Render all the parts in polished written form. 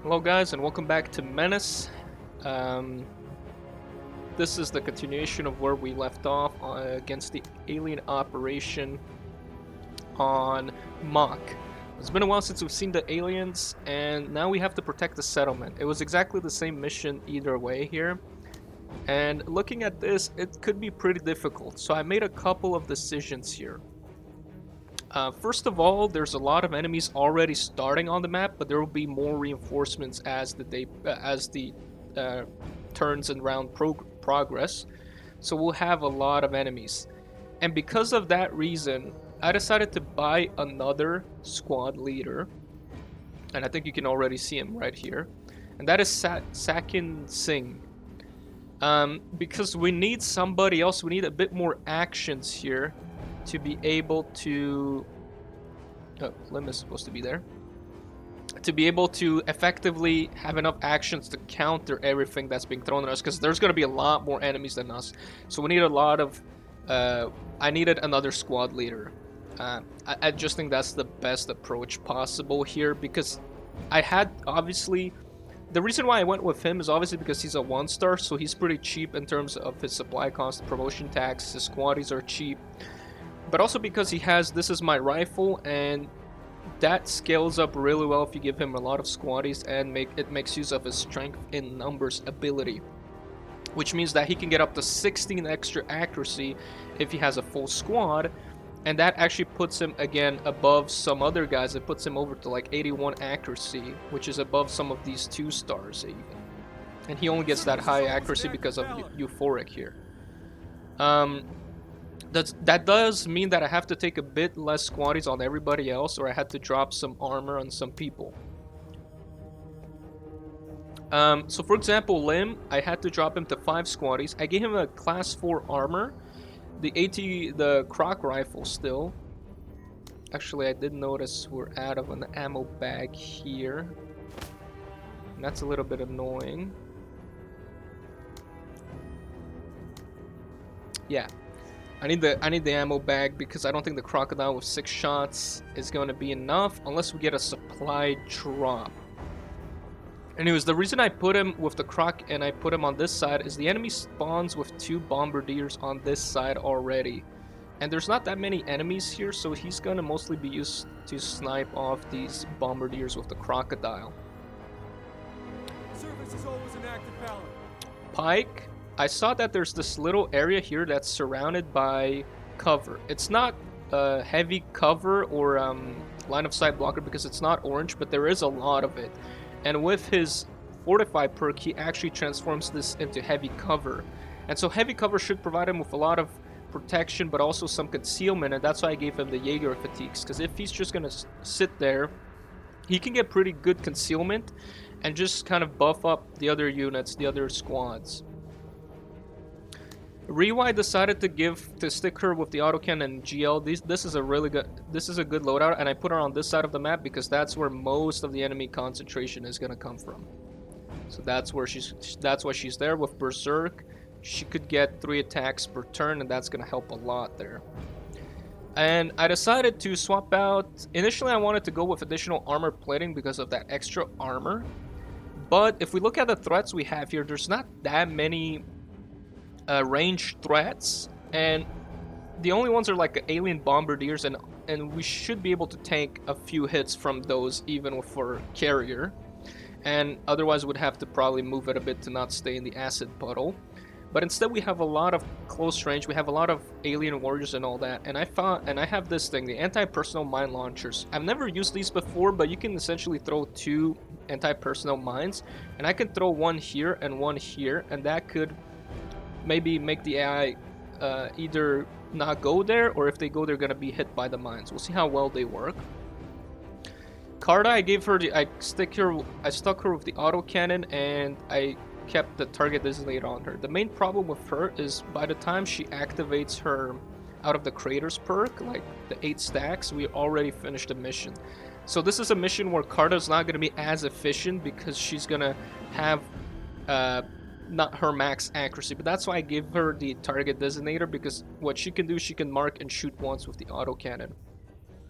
Hello guys and welcome back to Menace. Um, this is the continuation of where we left off against the alien operation on Mach. It's been a while since we've seen the aliens and now we have to protect the settlement. It was exactly the same mission either way here. And looking at this, it could be pretty difficult. So I made a couple of decisions here. First of all, there's a lot of enemies already starting on the map, but there will be more reinforcements as the turns and round progress. So we'll have a lot of enemies, and because of that reason, I decided to buy another squad leader, and I think you can already see him right here, and that is Sakin Singh. Because we need somebody else, we need a bit more actions here to be able to Lim is supposed to be there, to be able to effectively have enough actions to counter everything that's being thrown at us, because there's going to be a lot more enemies than us. So we need a lot of I needed another squad leader. I just think that's the best approach possible here, because I had, obviously, the reason why I went with him is obviously because he's a 1-star, so he's pretty cheap in terms of his supply cost, promotion tax, his squaddies are cheap, but also because he has This Is My Rifle, and that scales up really well if you give him a lot of squaddies, and it makes use of his strength in numbers ability, which means that he can get up to 16 extra accuracy if he has a full squad, and that actually puts him again above some other guys. It puts him over to like 81 accuracy, which is above some of these 2-stars even, and he only gets that high accuracy because of euphoric here. That does mean that I have to take a bit less squaddies on everybody else, or I had to drop some armor on some people. So for example, Lim, I had to drop him to 5 squaddies. I gave him a class 4 armor, the Croc rifle still. Actually, I did notice we're out of an ammo bag here, and that's a little bit annoying. Yeah. I need the ammo bag, because I don't think the crocodile with 6 shots is going to be enough unless we get a supply drop. Anyways, the reason I put him with the croc and I put him on this side is the enemy spawns with 2 bombardiers on this side already, and there's not that many enemies here, so he's going to mostly be used to snipe off these bombardiers with the crocodile. Service is always an active balance. Pike, I saw that there's this little area here that's surrounded by cover. It's not heavy cover or line of sight blocker because it's not orange, but there is a lot of it. And with his Fortify perk, he actually transforms this into heavy cover. And so heavy cover should provide him with a lot of protection, but also some concealment, and that's why I gave him the Jaeger fatigues, because if he's just going to sit there, he can get pretty good concealment and just kind of buff up the other units, the other squads. Rewy decided to stick her with the autocannon and GL. This is a good loadout, and I put her on this side of the map because that's where most of the enemy concentration is gonna come from. So that's why she's there with Berserk. She could get 3 attacks per turn, and that's gonna help a lot there. And I decided to swap out. Initially, I wanted to go with additional armor plating because of that extra armor. But if we look at the threats we have here, there's not that many ranged threats, and the only ones are like alien bombardiers, and we should be able to tank a few hits from those even for carrier, and otherwise would have to probably move it a bit to not stay in the acid puddle. But instead we have a lot of close range, we have a lot of alien warriors and all that, and I have this thing, the anti-personnel mine launchers. I've never used these before, but you can essentially throw 2 anti-personnel mines, and I can throw one here and one here, and that could maybe make the AI either not go there, or if they go, they're gonna be hit by the mines. We'll see how well they work. Carta, I stuck her with the autocannon, and I kept the target designated on her. The main problem with her is by the time she activates her out of the craters perk, like the 8 stacks, we already finished the mission. So this is a mission where Carta's not gonna be as efficient because she's gonna have not her max accuracy, but that's why I give her the target designator, because what she can do, she can mark and shoot once with the autocannon.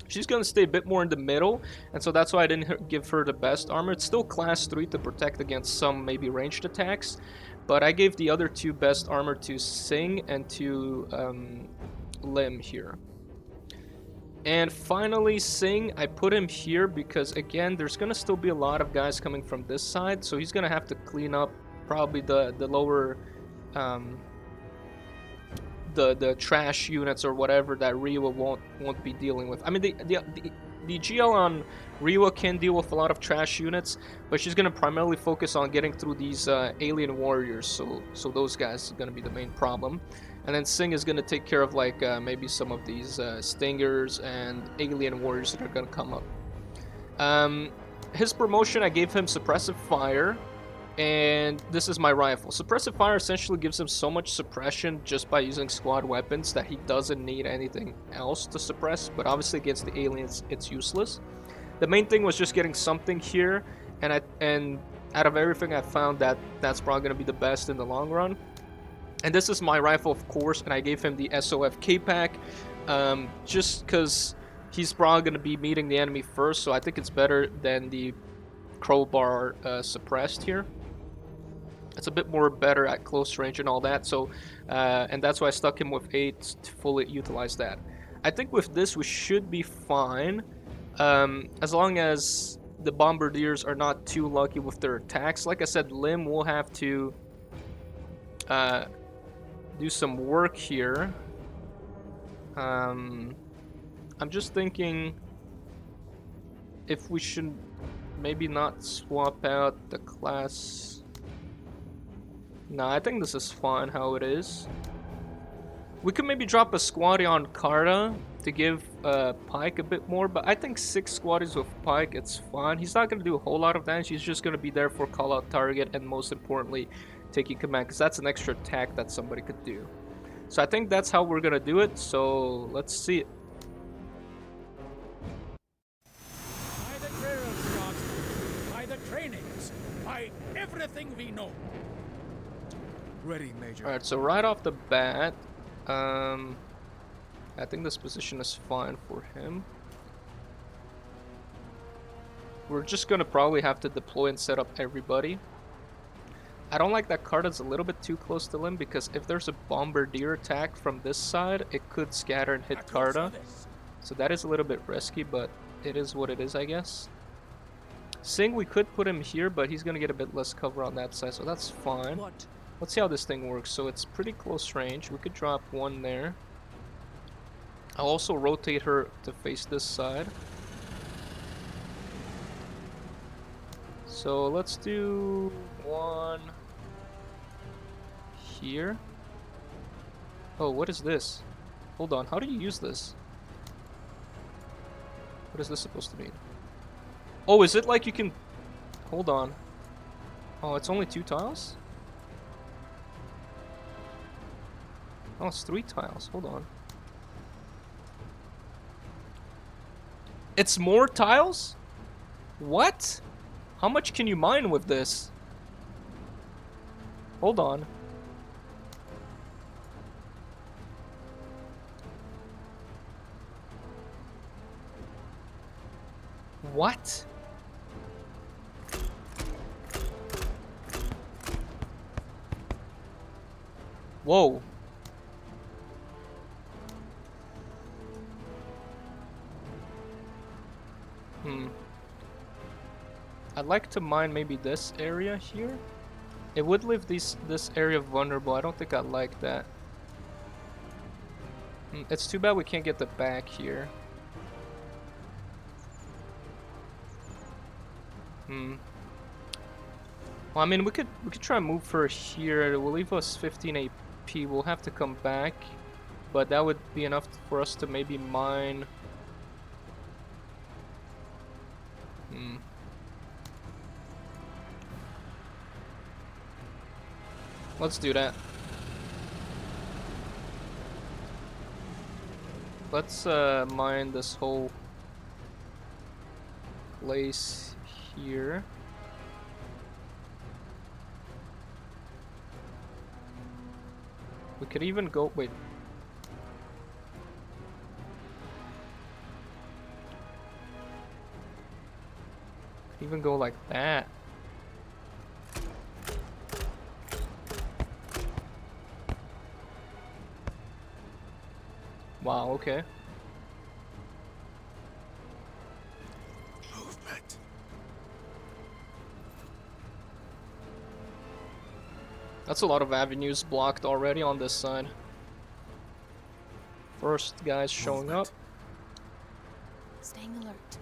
She's going to stay a bit more in the middle, and so that's why I didn't give her the best armor. It's still class 3 to protect against some maybe ranged attacks, but I gave the other 2 best armor to Sing and to Lim here. And finally, Sing, I put him here because, again, there's going to still be a lot of guys coming from this side, so he's going to have to clean up probably the lower... the trash units or whatever that Riwa won't be dealing with. I mean, the GL on Riwa can deal with a lot of trash units, but she's gonna primarily focus on getting through these alien warriors. So those guys are gonna be the main problem, and then Sing is gonna take care of like maybe some of these stingers and alien warriors that are gonna come up. His promotion, I gave him suppressive fire. And this is my rifle. Suppressive fire essentially gives him so much suppression just by using squad weapons that he doesn't need anything else to suppress, but obviously against the aliens it's useless. The main thing was just getting something here, and out of everything I found that's probably going to be the best in the long run. And this is my rifle, of course, and I gave him the SOF K-Pack just because he's probably going to be meeting the enemy first, so I think it's better than the crowbar suppressed here. It's a bit more better at close range and all that, so and that's why I stuck him with 8 to fully utilize that. I think with this we should be fine, as long as the bombardiers are not too lucky with their attacks. Like I said, Lim will have to do some work here. I'm just thinking if we should maybe not swap out the class. Nah, I think this is fine how it is. We could maybe drop a squaddy on Carta to give Pike a bit more, but I think 6 squaddies with Pike, it's fine. He's not going to do a whole lot of damage. He's just going to be there for call out target and most importantly, taking command, because that's an extra attack that somebody could do. So I think that's how we're going to do it, so let's see it. By the drills, Johnson. By the trainings. By everything we know. Ready, Major. Alright, so right off the bat, I think this position is fine for him. We're just gonna probably have to deploy and set up everybody. I don't like that Carta's a little bit too close to Lim, because if there's a bombardier attack from this side, it could scatter and hit Carta. So that is a little bit risky, but it is what it is, I guess. Sing, we could put him here, but he's gonna get a bit less cover on that side, so that's fine. Let's see how this thing works. So it's pretty close range. We could drop one there. I'll also rotate her to face this side. So let's do one here. Oh, what is this? Hold on, how do you use this? What is this supposed to mean? Oh, is it like you can... Hold on. Oh, it's only 2 tiles? Oh, it's 3 tiles. Hold on. It's more tiles? What? How much can you mine with this? Hold on. What? Whoa. I'd like to mine maybe this area here. It would leave this area vulnerable. I don't think I like that. It's too bad we can't get the back here. Well, I mean, we could try and move her here. It will leave us 15 AP. We'll have to come back, but that would be enough for us to maybe mine. Let's do that. Let's mine this whole place here. We could even go... Wait. even go like that. Wow, okay. Movement. That's a lot of avenues blocked already on this side. First guys showing up. Staying alert.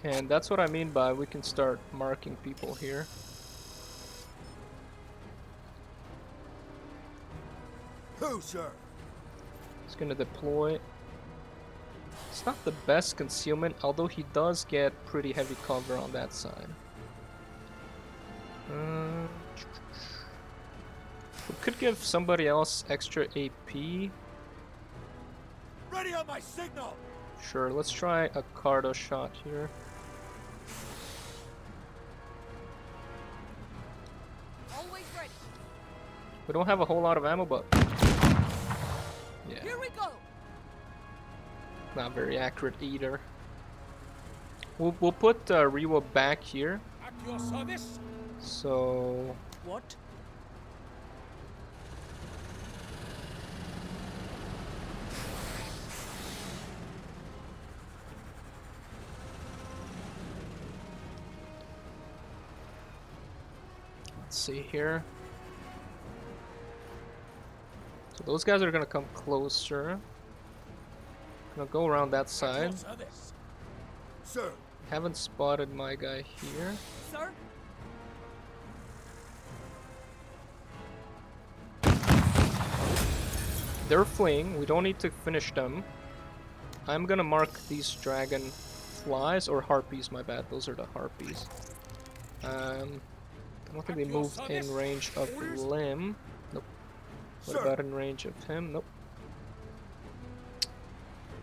And that's what I mean by we can start marking people here. Who, sir? He's gonna deploy. It's not the best concealment, although he does get pretty heavy cover on that side. We could give somebody else extra AP. Ready on my signal. Sure, let's try a Cardo shot here. Always ready. We don't have a whole lot of ammo, but yeah, Here we go. not very accurate either. We'll put Rewa back here. At your service. So What? let's see here. So those guys are gonna come closer. Gonna go around that At side. your service. Sir. Haven't spotted my guy here. Sir? They're fleeing. We don't need to finish them. I'm gonna mark these dragon flies or harpies. My bad. Those are the harpies. I don't think they moved in range of Lim. Nope. What Sir. about in range of him? Nope.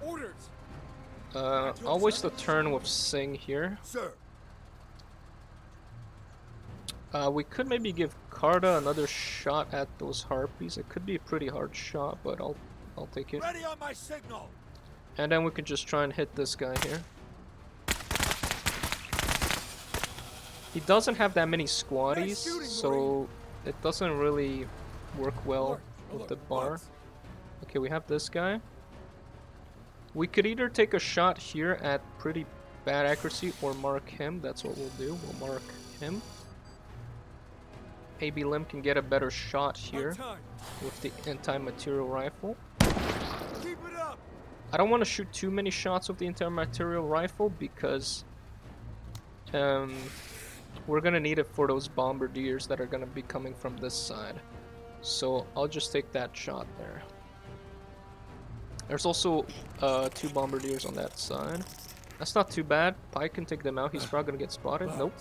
Orders. I'll waste a turn with Sing here. Sir. We could maybe give Karda another shot at those harpies. It could be a pretty hard shot, but I'll take it. Ready on my signal. And then we could just try and hit this guy here. He doesn't have that many squatties, so it doesn't really work well with the bar. Okay, we have this guy. We could either take a shot here at pretty bad accuracy or mark him. That's what we'll do. We'll mark him. Maybe Lim can get a better shot here with the anti-material rifle. Keep it up. I don't want to shoot too many shots with the anti-material rifle because we're gonna need it for those bombardiers that are gonna be coming from this side. So I'll just take that shot there. There's also 2 bombardiers on that side. That's not too bad. Pike can take them out. He's probably gonna get spotted. Nope.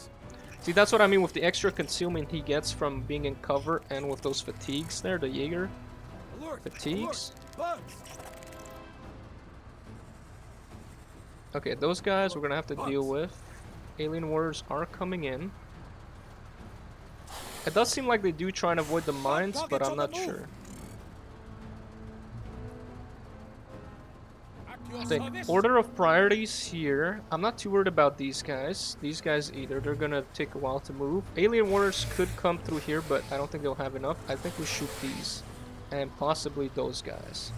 See, that's what I mean with the extra concealment he gets from being in cover and with those fatigues there, the Jaeger Alert. fatigues. Alert. Okay, those guys we're gonna have to deal with. Alien warriors are coming in. It does seem like they do try and avoid the mines, but I'm not sure. I think order of priorities here. I'm not too worried about these guys. These guys either. They're gonna take a while to move. Alien warriors could come through here, but I don't think they'll have enough. I think we shoot these. And possibly those guys.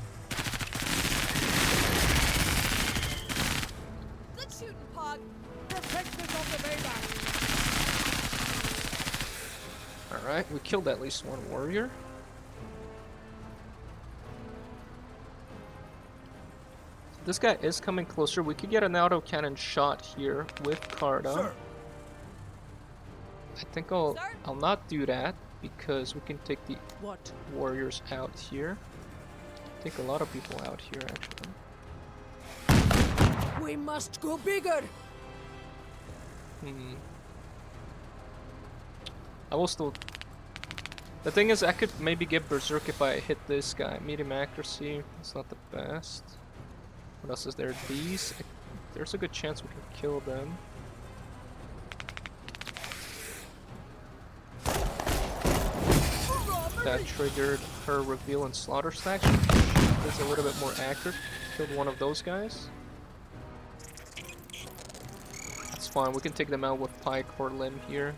Good shooting, Pog. Protection of the Menace. Alright, we killed at least one warrior. This guy is coming closer. We could get an autocannon shot here with Karda. Sir. I think I'll not do that because we can take the What? warriors out here. Take a lot of people out here actually. We must go bigger. I will still. The thing is, I could maybe get Berserk if I hit this guy. Medium accuracy, it's not the best. What else is there? These. There's a good chance we can kill them. That triggered her reveal and slaughter stack. That's a little bit more accurate. Killed one of those guys. fine. We can take them out with Pike or Limb here.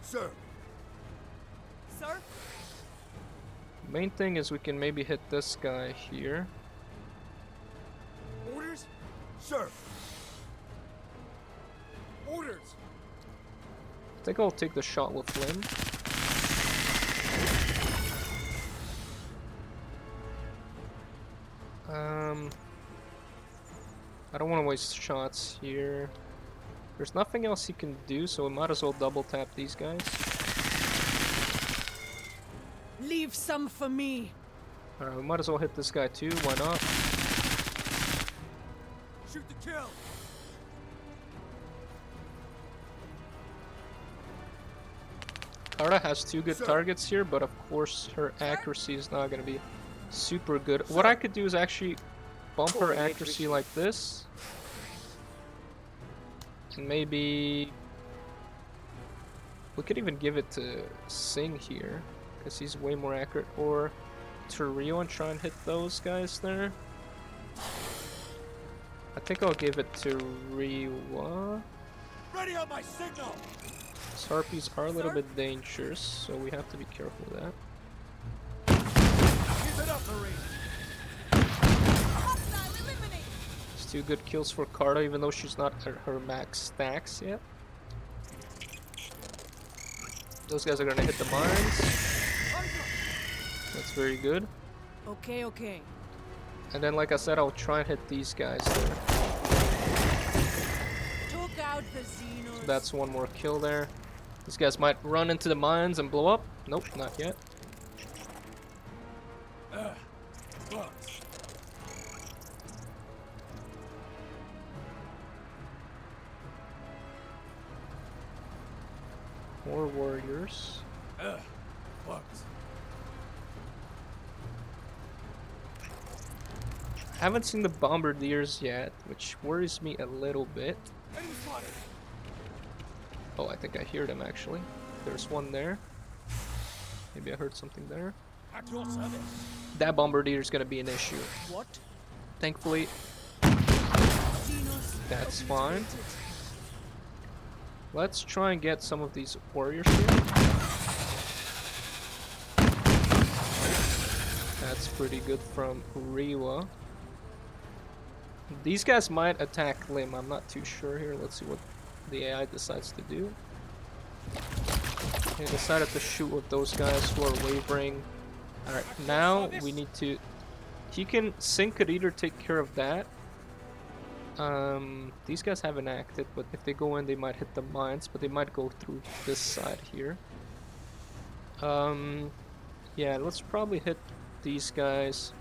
Sir. Sir? Main thing is we can maybe hit this guy here. Orders? Sir. Orders. I think I'll take the shot with Limb. I don't want to waste shots here. There's nothing else he can do, so we might as well double tap these guys. Leave some for me. Alright, we might as well hit this guy too, why not? Shoot the kill. Kara has two good Sir. targets here, but of course her accuracy is not going to be super good. What I could do is actually bump her accuracy like this. And maybe we could even give it to Singh here, because he's way more accurate. Or to Rio and try and hit those guys there. I think I'll give it to Rio. Ready on my signal. These harpies are a little bit dangerous, so we have to be careful of that. Keep it up, Marine. Hostile eliminate. It's two good kills for Carta, even though she's not at her max stacks yet. Those guys are gonna hit the mines. That's very good. Okay, okay. And then, like I said, I'll try and hit these guys there. Took out the Xenos. So that's one more kill there. These guys might run into the mines and blow up. Nope, not yet. Bugs. More warriors. Bugs. Haven't seen the bombardiers yet, which worries me a little bit. Enemy spotted. Oh, I think I hear them actually. There's one there. Maybe I heard something there. At your service. That bombardier is gonna be an issue. What? Thankfully, Xenos. that's fine. Let's try and get some of these warriors here. That's pretty good from Riwa. These guys might attack Lim, I'm not too sure here. Let's see what the AI decides to do. They decided to shoot with those guys who are wavering. Alright, now we need to... Singh could either take care of that. These guys haven't acted, but if they go in they might hit the mines, but they might go through this side here. Yeah, let's probably hit these guys.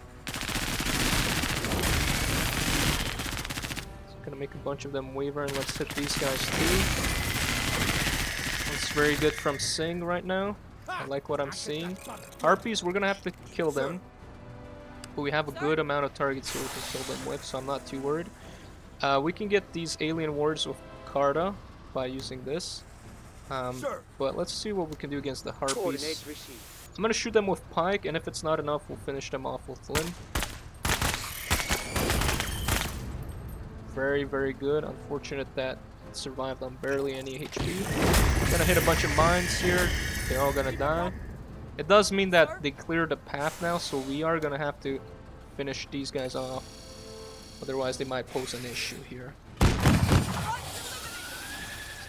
Gonna make a bunch of them waver, and let's hit these guys too. That's very good from Singh right now. I like what I'm seeing. Harpies, we're gonna have to kill them. But we have a good amount of targets here we can kill them with, so I'm not too worried. We can get these alien wards with Carta by using this. But let's see what we can do against the Harpies. I'm gonna shoot them with Pike, and if it's not enough, we'll finish them off with Limb. Very, very good. Unfortunate that it survived on barely any HP. Gonna hit a bunch of mines here. They're all gonna die. It does mean that they cleared the path now, so we are gonna have to finish these guys off. Otherwise, they might pose an issue here. It's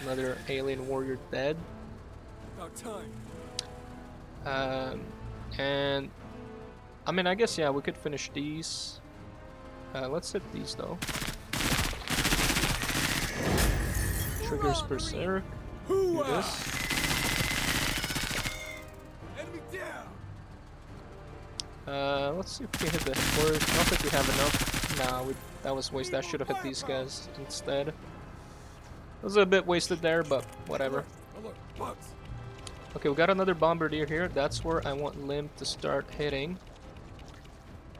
another alien warrior dead. About time. And I mean, I guess yeah, we could finish these. Let's hit these though. Triggers Berserk. Do this. Enemy down. Let's see if we can hit the warriors. I don't think we have enough. Nah, that was waste. I should have hit these guys instead. It was a bit wasted there, but whatever. Okay, we got another bombardier here. That's where I want Limb to start hitting.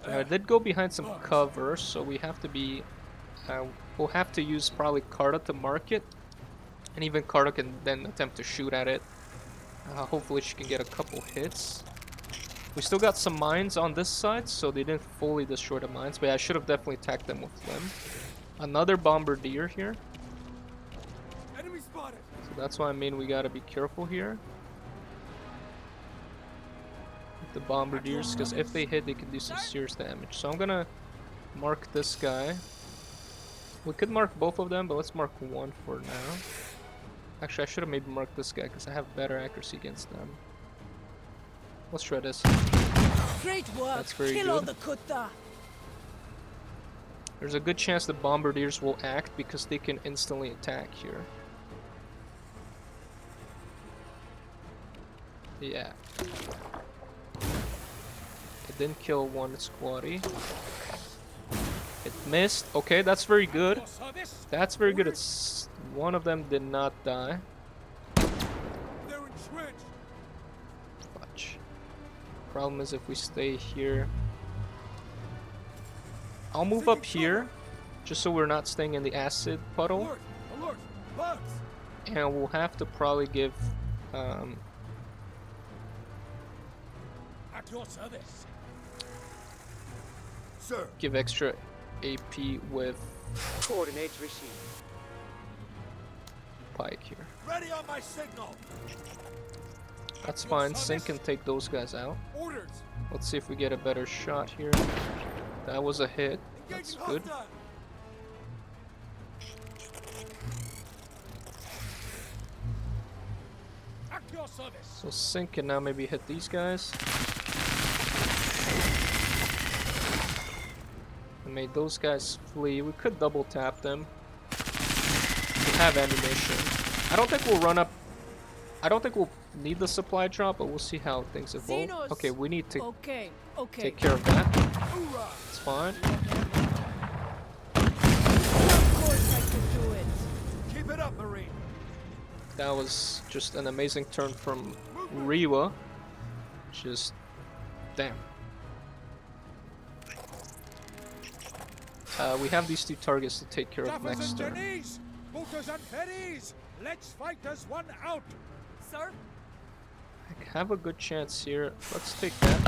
I did go behind some cover, so we have to be... we'll have to use probably Carta to mark it. And even Carta can then attempt to shoot at it. Hopefully she can get a couple hits. We still got some mines on this side, so they didn't fully destroy the mines. But yeah, I should have definitely attacked them with Limb. Another bombardier here. Enemy spotted. So that's why I mean we gotta be careful here. With the bombardiers, because if they hit, they can do some serious damage. So I'm gonna mark this guy. We could mark both of them, but let's mark one for now. Actually, I should have maybe marked this guy because I have better accuracy against them. Let's try this. Great work. That's very Kill all good. the kutta. There's a good chance the bombardiers will act because they can instantly attack here. Yeah. It didn't kill one squatty. It missed. Okay, that's very good. Your service. That's very good. It's one of them did not die. They're entrenched. Fudge. Problem is if we stay here. I'll move up here, just so we're not staying in the acid puddle. Alert! Alert! Bugs! And we'll have to probably give At your service. Sir. give extra AP with Coordinates received. Pike here. Ready on my signal. That's fine. Sink can take those guys out. Orders. Let's see if we get a better shot here. That was a hit. That's Engaging good. hostile. At your service. So Sink can now maybe hit these guys. And made those guys flee. We could double tap them. We have ammunition. I don't think we'll run up. I don't think we'll need the supply drop, but we'll see how things evolve. Xenos. Okay, we need to Okay, okay. take care of that. Hoorah! It's fine. Of course I could do it. Keep it up, Marine. That was just an amazing turn from Riwa. Just damn. We have these two targets to take care of Duffers next and turn. Jennies, Booters and Ferries. Let's fight as one out. Sir? I have a good chance here. Let's take that.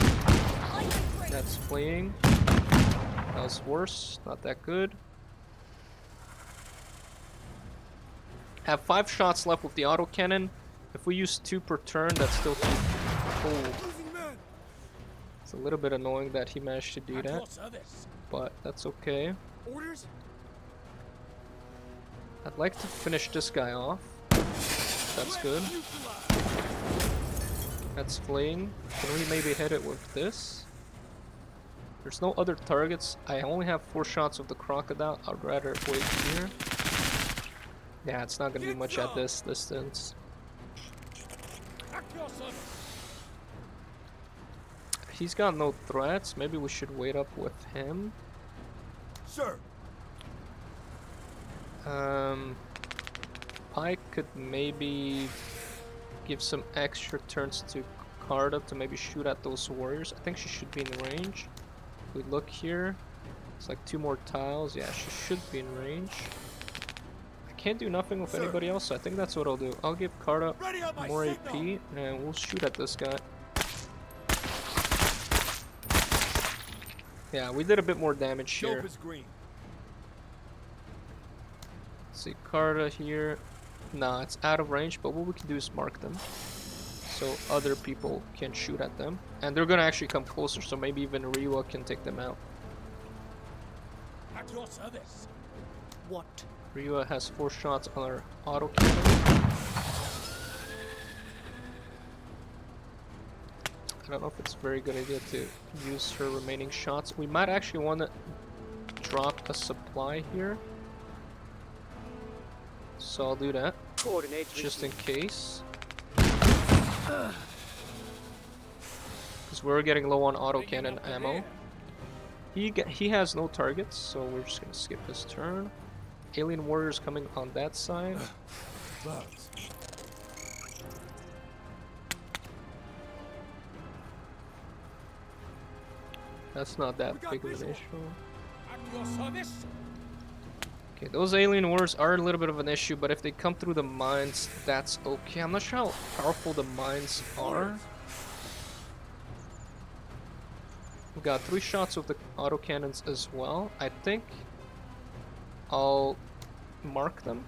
That's fleeing. That was worse. Not that good. Have 5 shots left with the autocannon. If we use 2 per turn, that's still too. Oh, Losing men. it's a little bit annoying that he managed to do At your that, service. but that's okay. Orders. I'd like to finish this guy off. That's good. That's fleeing. Can we maybe hit it with this? There's no other targets. I only have 4 shots of the crocodile. I'd rather wait here. Yeah, it's not gonna do much at this distance. At your service. He's got no threats. Maybe we should wait up with him. Sir. Pike could maybe give some extra turns to Carta to maybe shoot at those warriors. I think she should be in range. If we look here, it's like 2 more tiles. Yeah, she should be in range. I can't do nothing with anybody else, so I think that's what I'll do. I'll give Carta Ready on my more signal. AP, and we'll shoot at this guy. Yeah, we did a bit more damage here. Dope is green. See Carta here. Nah, it's out of range, but what we can do is mark them. So other people can shoot at them. And they're gonna actually come closer, so maybe even Riwa can take them out. At your service. What? Riwa has 4 shots on her auto cannon. I don't know if it's a very good idea to use her remaining shots. We might actually want to drop a supply here. So I'll do that, Coordinates just in received. case. Because we're getting low on autocannon ammo. He has no targets, so we're just gonna skip his turn. Alien warriors coming on that side. Bugs. That's not that We got big of an visual. issue. At your service. Okay, those alien warriors are a little bit of an issue, but if they come through the mines, that's okay. I'm not sure how powerful the mines are. We got 3 shots with the autocannons as well. I think I'll mark them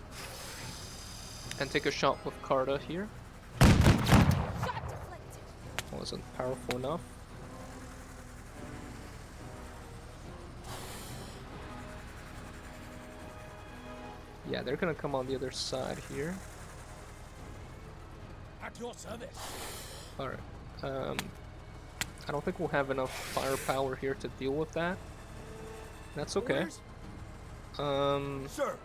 and take a shot with Carta here. Shot deflected. Wasn't powerful enough. Yeah, they're gonna come on the other side here. At your service. Alright. I don't think we'll have enough firepower here to deal with that. That's okay. Orders? Sir.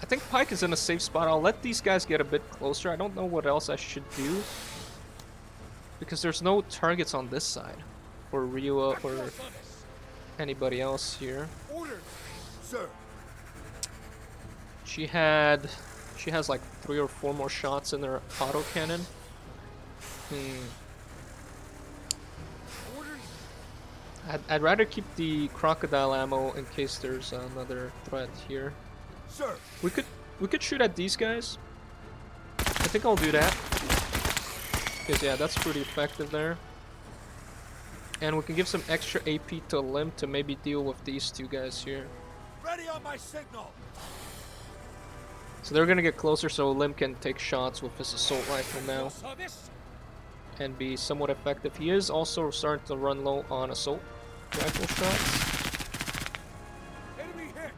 I think Pike is in a safe spot. I'll let these guys get a bit closer. I don't know what else I should do. Because there's no targets on this side. For Ryua At or your service. anybody else here. Orders. Sir. She has like 3 or 4 more shots in her autocannon. Orders. I'd rather keep the crocodile ammo in case there's another threat here. Sir. We could shoot at these guys. I think I'll do that. Because yeah, that's pretty effective there. And we can give some extra AP to Limp to maybe deal with these 2 guys here. Ready on my signal. So they're gonna get closer so Limp can take shots with his assault rifle now Your service. and be somewhat effective. He is also starting to run low on assault rifle shots. Enemy hit.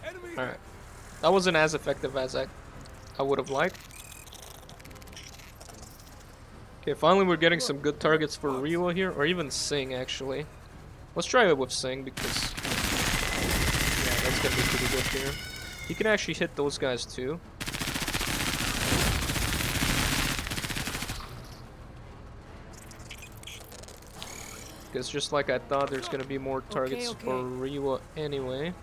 Enemy hit. Alright. That wasn't as effective as I would have liked. Okay, finally we're getting some good targets for Ryua here, or even Sing actually. Let's try it with Sing because yeah, that's gonna be pretty good here. He can actually hit those guys too. Because just like I thought, there's gonna be more targets okay. for Ryua anyway.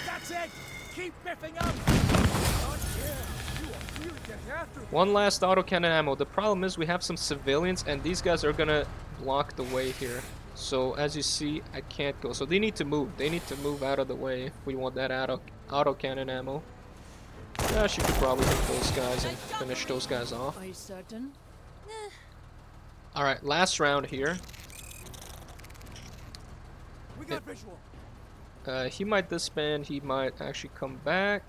That's it. Keep biffing up. Not here. You are really getting after me. One last autocannon ammo. The problem is we have some civilians and these guys are gonna block the way here. So as you see, I can't go. So they need to move. They need to move out of the way if we want that autocannon ammo. Yeah, she could probably hit those guys and finish those guys off. Are you certain? Alright, last round here. We got visual. He might disband, he might actually come back.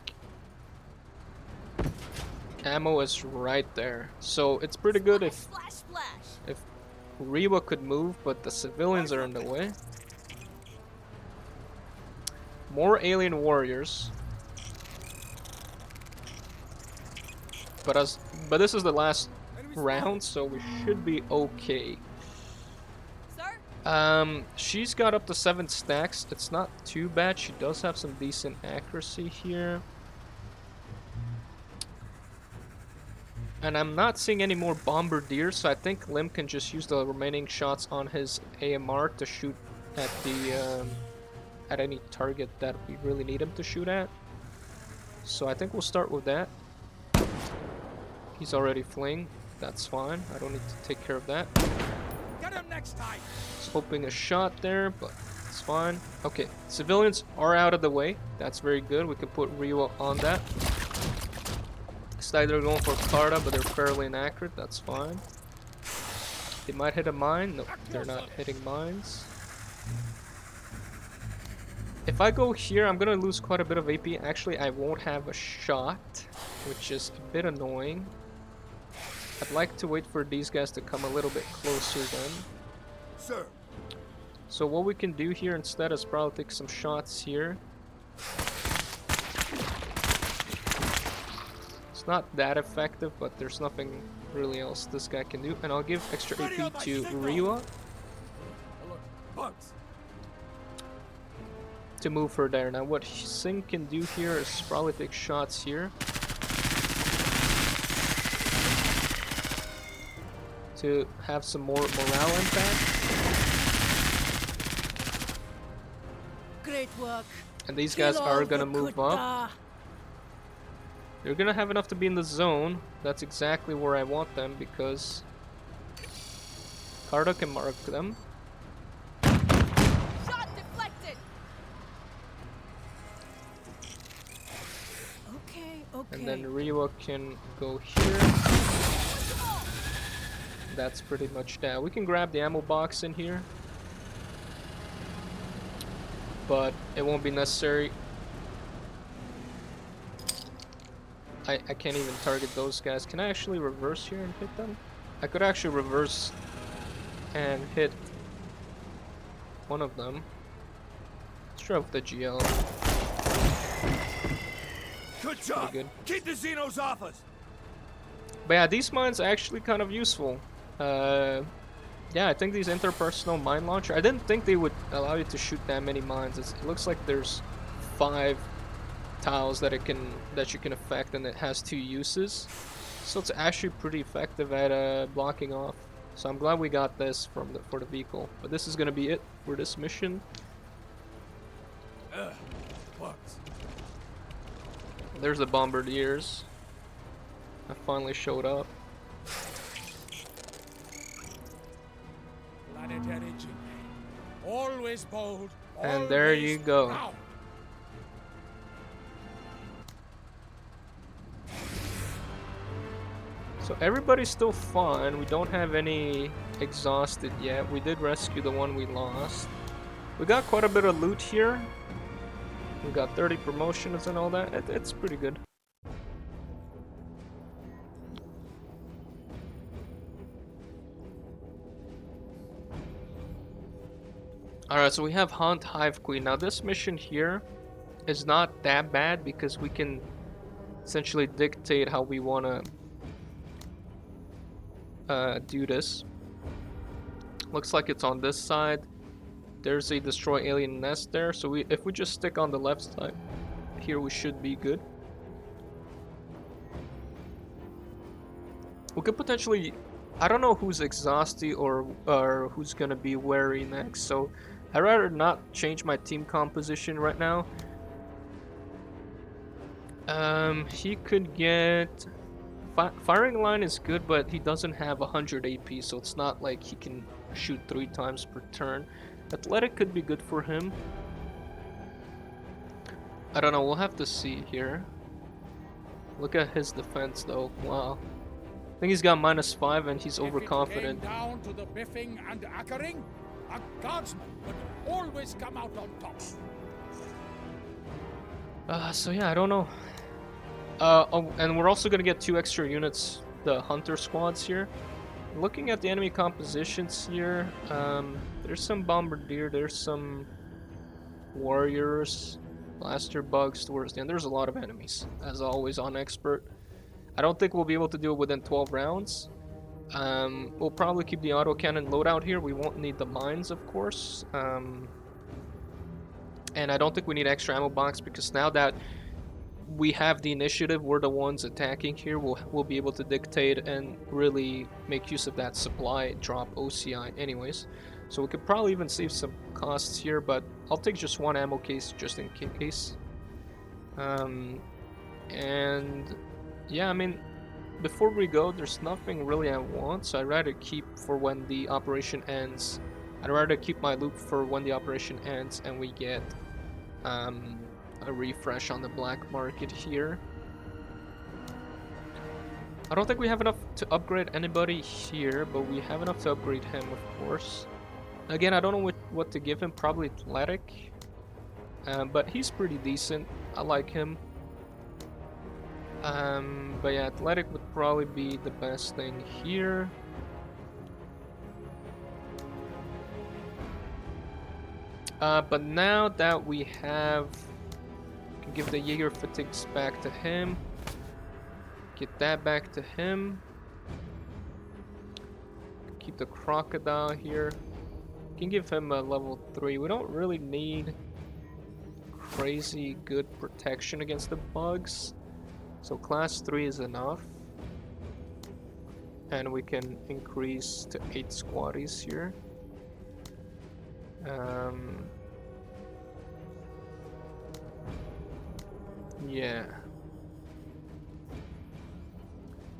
Ammo is right there. So it's pretty good if Splash, splash. Ryua could move, but the civilians are in the way. More alien warriors. But this is the last round, so we should be okay. Sir? She's got up to 7 stacks. It's not too bad. She does have some decent accuracy here. And I'm not seeing any more bombardiers, so I think Lim can just use the remaining shots on his AMR to shoot at the at any target that we really need him to shoot at. So I think we'll start with that. He's already fleeing. That's fine. I don't need to take care of that. Get him next time. Just hoping a shot there, but it's fine. Okay, civilians are out of the way. That's very good. We can put Ryua on that. It's either going for Carta, but they're fairly inaccurate. That's fine. They might hit a mine. No, they're not hitting mines. If I go here, I'm gonna lose quite a bit of AP. Actually, I won't have a shot, which is a bit annoying. I'd like to wait for these guys to come a little bit closer then. Sir. So what we can do here instead is probably take some shots here. It's not that effective, but there's nothing really else this guy can do. And I'll give extra AP to Ryua Bugs. to move her there. Now what Sing can do here is probably take shots here. To have some more morale impact. Great work. And these guys Kill are all gonna the move Kuta. up. They're gonna have enough to be in the zone. That's exactly where I want them because Carta can mark them. Shot deflected. And then Okay. Ryuo can go here. That's pretty much that. We can grab the ammo box in here, but it won't be necessary. I can't even target those guys. Can I actually reverse here and hit them? I could actually reverse and hit one of them. Let's try with the GL. Good job. good. Keep the Xenos off us. But yeah, these mines are actually kind of useful. Yeah, I think these interpersonal mine launcher. I didn't think they would allow you to shoot that many mines. It looks like there's 5 tiles that you can affect, and it has 2 uses. So it's actually pretty effective at blocking off. So I'm glad we got this for the vehicle. But this is gonna be it for this mission. Bugs. There's the bombardiers. I finally showed up. Planetary Jingle. Always bold. And there you go. Proud. So everybody's still fine. We don't have any exhausted yet. We did rescue the one we lost. We got quite a bit of loot here. We got 30 promotions and all that. It's pretty good. Alright, so we have Hunt Hive Queen. Now this mission here is not that bad because we can essentially dictate how we want to do this. Looks like it's on this side. There's a destroy alien nest there, so if we just stick on the left side here, we should be good. We could potentially, I don't know who's exhausted or who's gonna be wary next, so I'd rather not change my team composition right now. He could get firing line is good, but he doesn't have 100 AP, so it's not like he can shoot 3 times per turn. Athletic could be good for him. I don't know, we'll have to see here. Look at his defense though. Wow. I think he's got -5 and he's overconfident. If it came down to the biffing and ackering, a guardsman would always come out on top. So yeah, I don't know. Oh, and we're also gonna get 2 extra units, the hunter squads here. Looking at the enemy compositions here, there's some bombardier, there's some warriors, blaster bugs towards the end. There's a lot of enemies, as always on expert. I don't think we'll be able to do it within 12 rounds. We'll probably keep the autocannon loadout here. We won't need the mines, of course. And I don't think we need extra ammo box because now that we have the initiative, we're the ones attacking here, we'll be able to dictate and really make use of that supply drop OCI anyways. So we could probably even save some costs here, but I'll take just 1 ammo case just in case. And yeah, I mean, before we go, there's nothing really I want, so I'd rather keep for when the operation ends. I'd rather keep my loot for when the operation ends and we get a refresh on the black market here. I don't think we have enough to upgrade anybody here, but we have enough to upgrade him, of course. Again, I don't know what to give him, probably athletic. But he's pretty decent, I like him. But yeah, athletic would probably be the best thing here. But now that we have, can give the Jaeger fatigues back to him. Get that back to him. Keep the crocodile here. Can give him a level 3. We don't really need crazy good protection against the bugs. So class 3 is enough. And we can increase to 8 squaddies here. Yeah.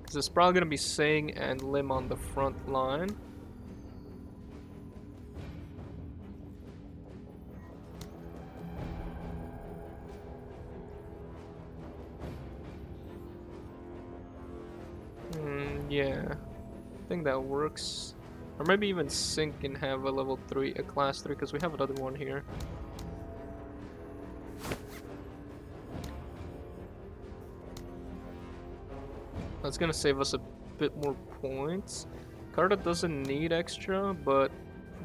Because it's probably going to be Sing and Lim on the front line. Yeah, I think that works. Or maybe even sync and have a level 3, a class 3, because we have another one here. That's gonna save us a bit more points. Carta doesn't need extra, but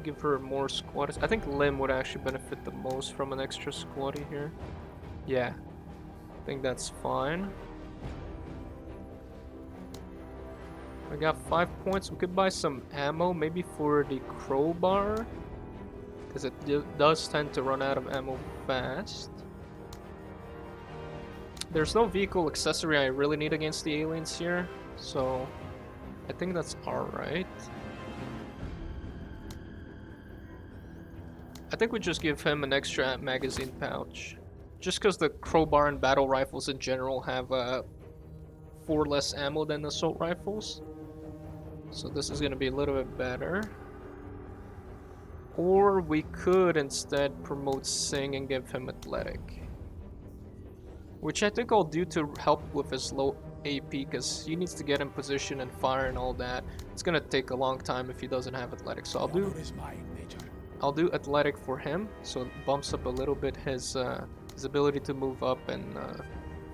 give her more squad. I think Lim would actually benefit the most from an extra squatty here. Yeah, I think that's fine. I got 5 points. We could buy some ammo, maybe for the crowbar, because it does tend to run out of ammo fast. There's no vehicle accessory I really need against the aliens here, so I think that's alright. I think we just give him an extra magazine pouch. Just because the crowbar and battle rifles in general have 4 less ammo than assault rifles. So this is going to be a little bit better. Or we could instead promote Sing and give him athletic. Which I think I'll do to help with his low AP, because he needs to get in position and fire and all that. It's gonna take a long time if he doesn't have athletic, so The honor is mine, Major. I'll do athletic for him, so it bumps up a little bit his ability to move up and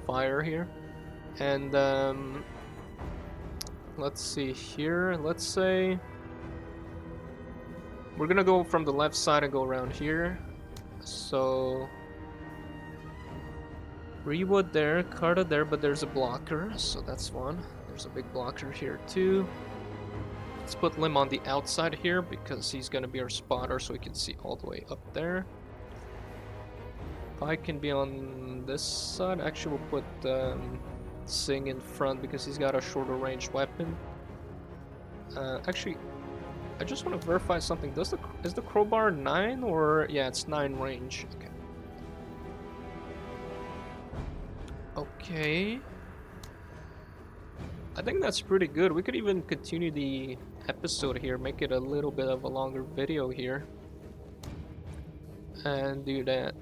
fire here. And let's see here. Let's say we're gonna go from the left side and go around here. So Rewood there, Carta there, but there's a blocker, so that's one. There's a big blocker here too. Let's put Lim on the outside here because he's gonna be our spotter, so we can see all the way up there. I can be on this side. Actually, we'll put Sing in front because he's got a shorter range weapon. Actually, I just want to verify something. Is the crowbar 9 or yeah, it's 9 range. Okay. Okay. I think that's pretty good. We could even continue the episode here, make it a little bit of a longer video here, and do that.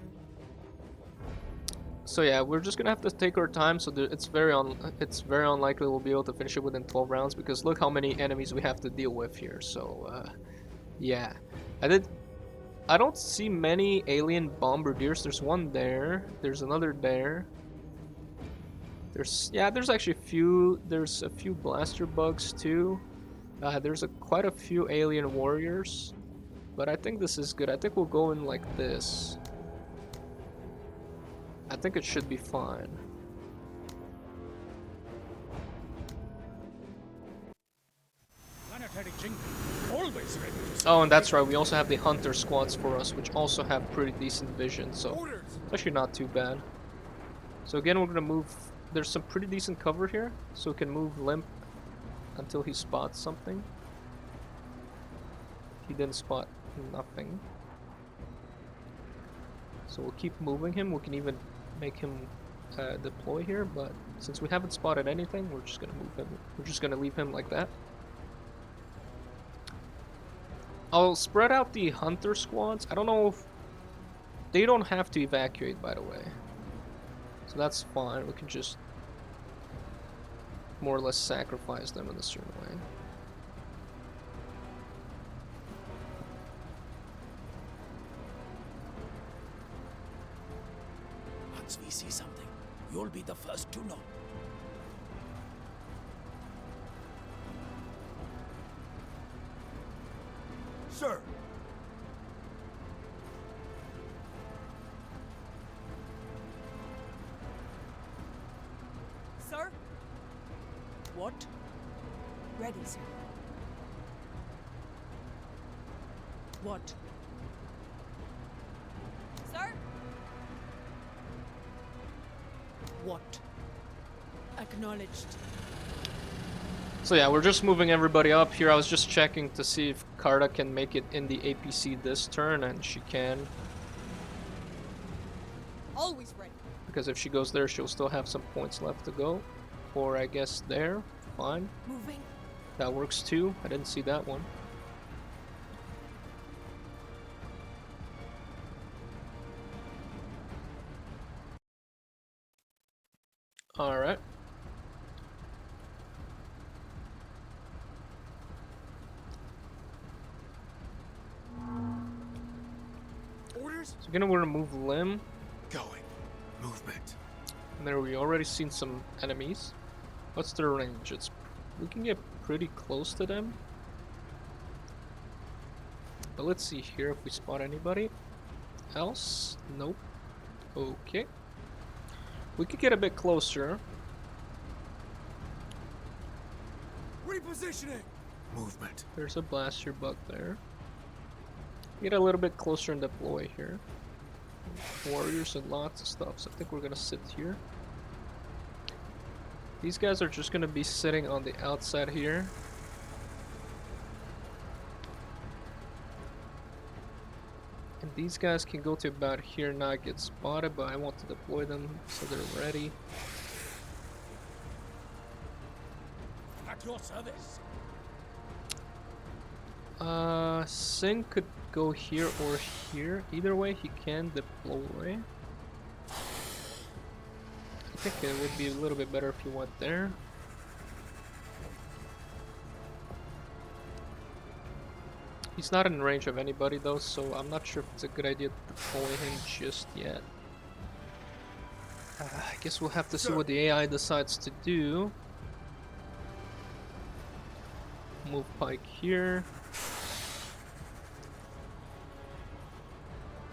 So yeah, we're just gonna have to take our time. So it's very unlikely we'll be able to finish it within 12 rounds because look how many enemies we have to deal with here. So yeah, I don't see many alien bombardiers. There's one there. There's another there. There's actually a few. There's a few blaster bugs too. There's quite a few alien warriors, but I think this is good. I think we'll go in like this. I think it should be fine. Planetary Jingle, always ready to Oh, and that's right. We also have the hunter squads for us, which also have pretty decent vision. So Orders. it's actually not too bad. So again, we're gonna move. There's some pretty decent cover here, so we can move Limp until he spots something. He didn't spot nothing. So we'll keep moving him. We can even make him deploy here, but since we haven't spotted anything, we're just gonna move him. We're just gonna leave him like that. I'll spread out the hunter squads. I don't know if they don't have to evacuate, by the way. So that's fine. We can just more or less sacrifice them in a certain way. Once we see something, you'll be the first to know. Sir. Sir? What? Ready, sir. What? Sir? What? Acknowledged. So yeah, we're just moving everybody up here. I was just checking to see if Carta can make it in the APC this turn, and she can. Always ready. Because if she goes there, she'll still have some points left to go. Or I guess there. Fine. Moving. That works too. I didn't see that one. Alright. orders? So we're gonna remove Lim. Going. Movement. And there we already seen some enemies. What's their range? We can get pretty close to them. But let's see here if we spot anybody else. Nope. Okay. We could get a bit closer. Repositioning. Movement. There's a blaster bug there. Get a little bit closer and deploy here. Warriors and lots of stuff, so I think we're gonna sit here. These guys are just gonna be sitting on the outside here. And these guys can go to about here, not get spotted, but I want to deploy them so they're ready. At your service. Singh could go here or here. Either way, he can deploy. I think it would be a little bit better if he went there. He's not in range of anybody though, so I'm not sure if it's a good idea to deploy him just yet. I guess we'll have to see what the AI decides to do. Move Pike here.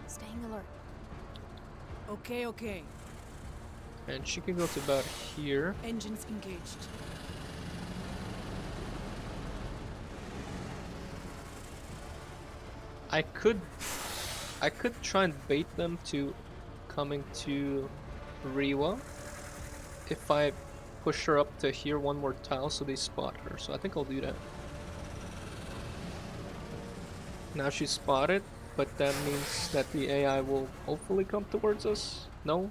Staying alert. Okay, okay. And she can go to about here. Engines engaged. I could try and bait them to coming to Riwa if I push her up to here one more tile so they spot her. So I think I'll do that. Now she's spotted, but that means that the AI will hopefully come towards us. No?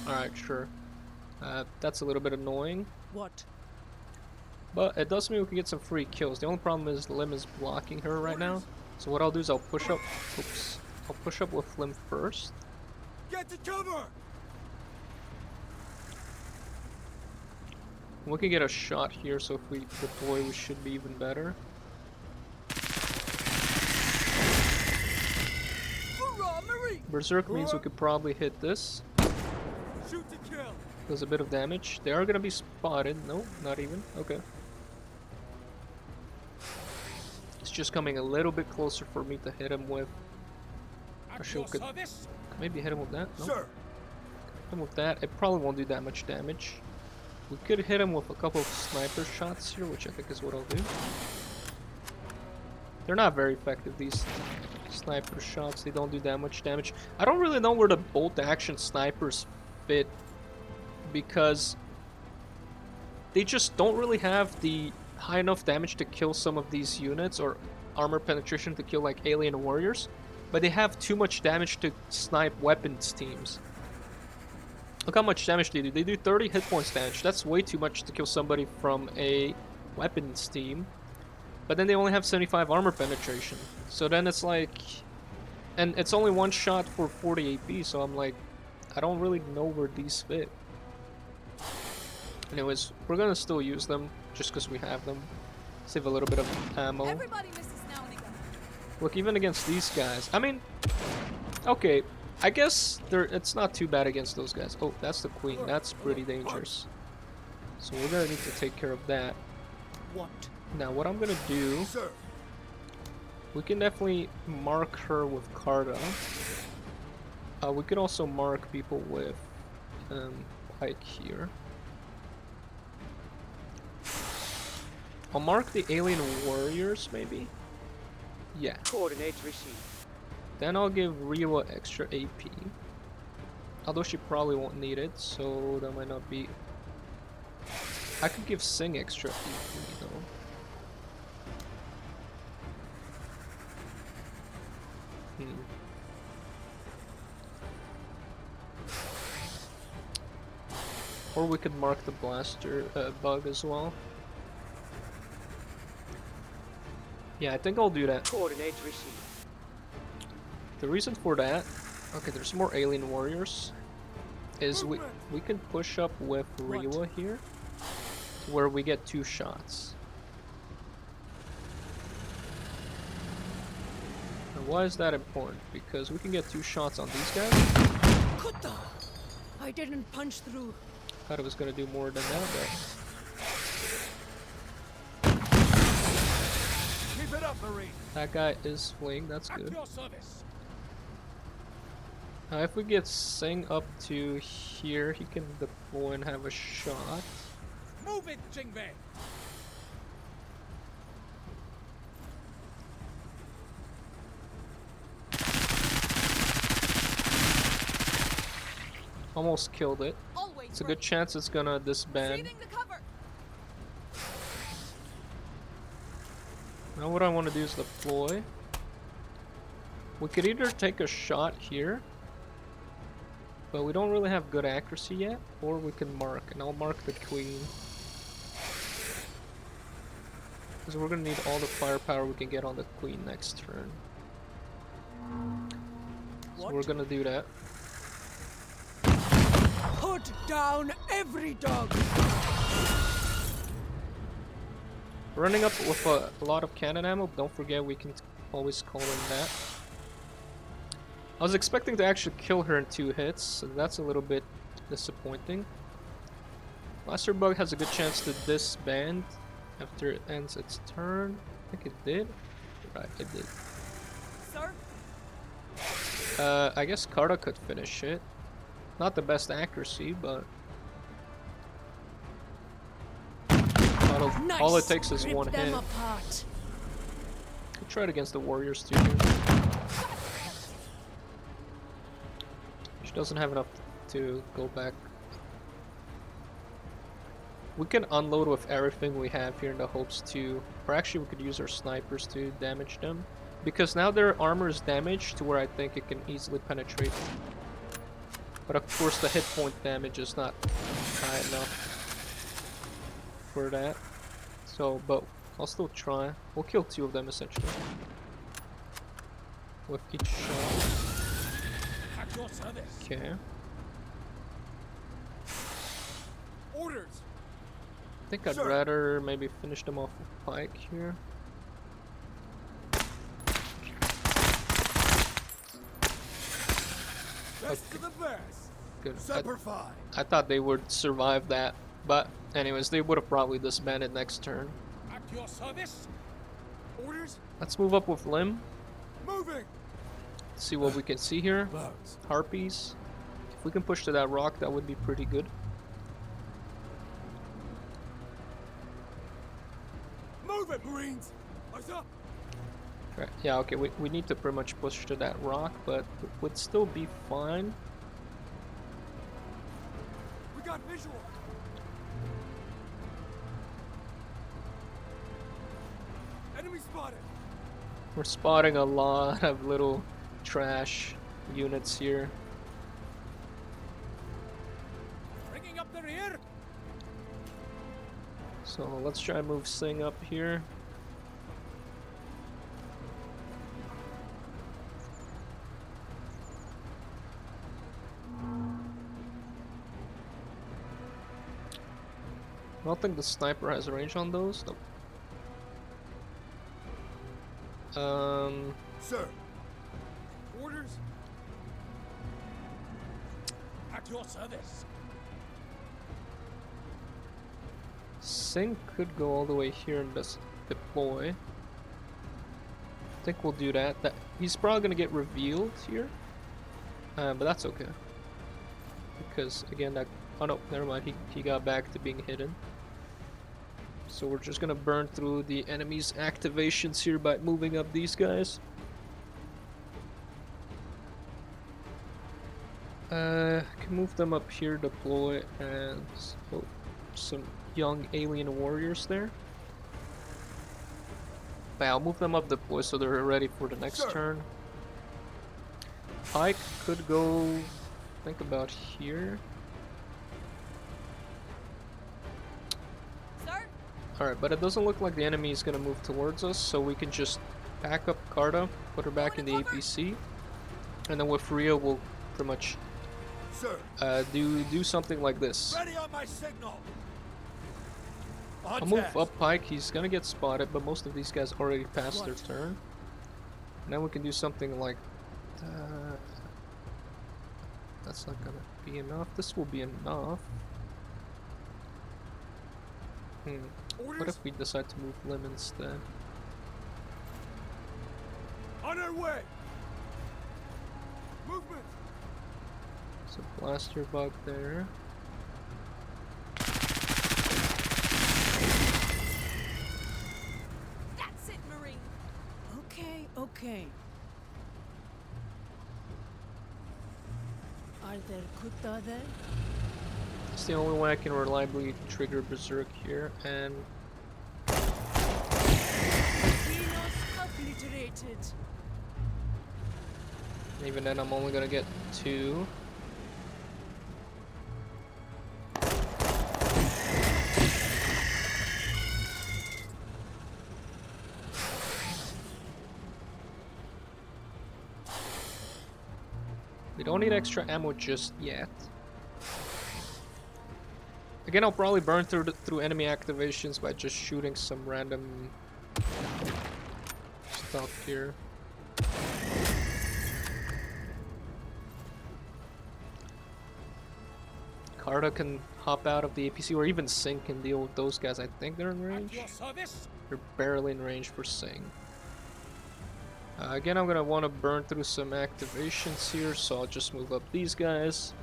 Alright, sure. That's a little bit annoying. What? But it does mean we can get some free kills. The only problem is Lim is blocking her right now. So what I'll do is I'll push up. Oops. I'll push up with Lim first. Get to cover. We can get a shot here, so if we deploy, we should be even better. Hoorah, Marie! Berserk means we could probably hit this. Shoot to kill. Does a bit of damage. They are gonna be spotted. No, not even. Okay. It's just coming a little bit closer for me to hit him with. At Sure, your could service. maybe hit him with that. No. Sir. Hit him with that. It probably won't do that much damage. We could hit him with a couple of sniper shots here, which I think is what I'll do. They're not very effective, these sniper shots. They don't do that much damage. I don't really know where the bolt action snipers fit, because they just don't really have the high enough damage to kill some of these units, or armor penetration to kill like alien warriors, but they have too much damage to snipe weapons teams. Look how much damage they do. They do 30 hit points damage. That's way too much to kill somebody from a weapons team. But then they only have 75 armor penetration. So then it's like... And it's only one shot for 40 AP, so I'm like... I don't really know where these fit. Anyways, we're gonna still use them, just because we have them. Save a little bit of ammo. Everybody misses now and again. Look, even against these guys... I mean... Okay, I guess it's not too bad against those guys. Oh, that's the queen. That's pretty dangerous. So we're gonna need to take care of that. What? Now, what I'm gonna do... Sir. We can definitely mark her with Carta. We could also mark people with Pike here. I'll mark the alien warriors, maybe? Yeah. Coordinates received. Then I'll give Riwa extra AP. Although she probably won't need it, so that might not be... I could give Singh extra AP, though. Or we could mark the blaster bug as well. Yeah, I think I'll do that. Coordinates received. The reason for that, okay, there's more alien warriors, is we can push up with Riwa here, where we get 2 shots. And why is that important? Because we can get 2 shots on these guys. Kutta! I didn't punch through. Thought it was gonna do more than that, but Keep it up, Marine. that guy is fleeing. That's At good. your service. Now, if we get Sing up to here, he can deploy and have a shot. Move it, Jingvei. Almost killed it. Always It's a good ready. chance it's gonna disband. Saving the cover. Now what I want to do is deploy. We could either take a shot here, but we don't really have good accuracy yet, or we can mark, and I'll mark the queen. Because we're gonna need all the firepower we can get on the queen next turn. So we're gonna do that. Put down every dog! Running up with a lot of cannon ammo, but don't forget we can always call in that. I was expecting to actually kill her in 2 hits, so that's a little bit disappointing. Blaster Bug has a good chance to disband after it ends its turn. I think it did. Right, it did. Sir? I guess Carta could finish it. Not the best accuracy, but Nice. all it takes is Rip 1 them hit. apart. Could try it against the Warriors too here. She doesn't have enough to go back. We can unload with everything we have here in the hopes to, or actually we could use our snipers to damage them. Because now their armor is damaged to where I think it can easily penetrate. But of course the hit point damage is not high enough for that. So, but I'll still try. We'll kill 2 of them essentially. With each shot. At your service. Okay. Orders. I think I'd Sure. rather maybe finish them off with Pike here. Best to the best. Good. Semper Fi. I thought they would survive that, but anyways, they would have probably disbanded next turn. At your service. Orders. Let's move up with Lim. Moving. See what we can see here. Bugs. Harpies. If we can push to that rock, that would be pretty good. Move it, Marines. Eyes up. Right. Yeah, okay, we need to pretty much push to that rock, but it would still be fine. We got visual. Enemy spotted. We're spotting a lot of little trash units here. Bringing up the rear. So let's try and move Sing up here. I don't think the sniper has range on those. Nope. Sir. Orders. At your service. Sing could go all the way here and just deploy. I think we'll do that. He's probably gonna get revealed here, but that's okay. Because again, that oh no, never mind. He got back to being hidden. So we're just gonna burn through the enemy's activations here by moving up these guys. Can move them up here, deploy, and oh, some young alien warriors there. But yeah, I'll move them up, deploy, so they're ready for the next Sure. turn. Pike could go, think about here. Sir? Alright, but it doesn't look like the enemy is gonna move towards us, so we can just pack up Carta, put her back in the APC, and then with Rio we'll pretty much Sir. do something like this. Ready on my signal. On I'll move test. up Pike, he's gonna get spotted, but most of these guys already passed their turn. Now we can do something like that's not gonna be enough. This will be enough. What if we decide to move Lim instead? On our way. Movement. So blaster bug there. That's it, Marine. Okay, okay. Are there Kutta there? It's the only way I can reliably trigger Berserk here, and Dinos obliterated. even then I'm only gonna get 2. We don't need extra ammo just yet. Again, I'll probably burn through enemy activations by just shooting some random stuff here. Carta can hop out of the APC, or even Sing can deal with those guys. I think they're in range. Your service. They're barely in range for Sing. Again, I'm gonna want to burn through some activations here, so I'll just move up these guys.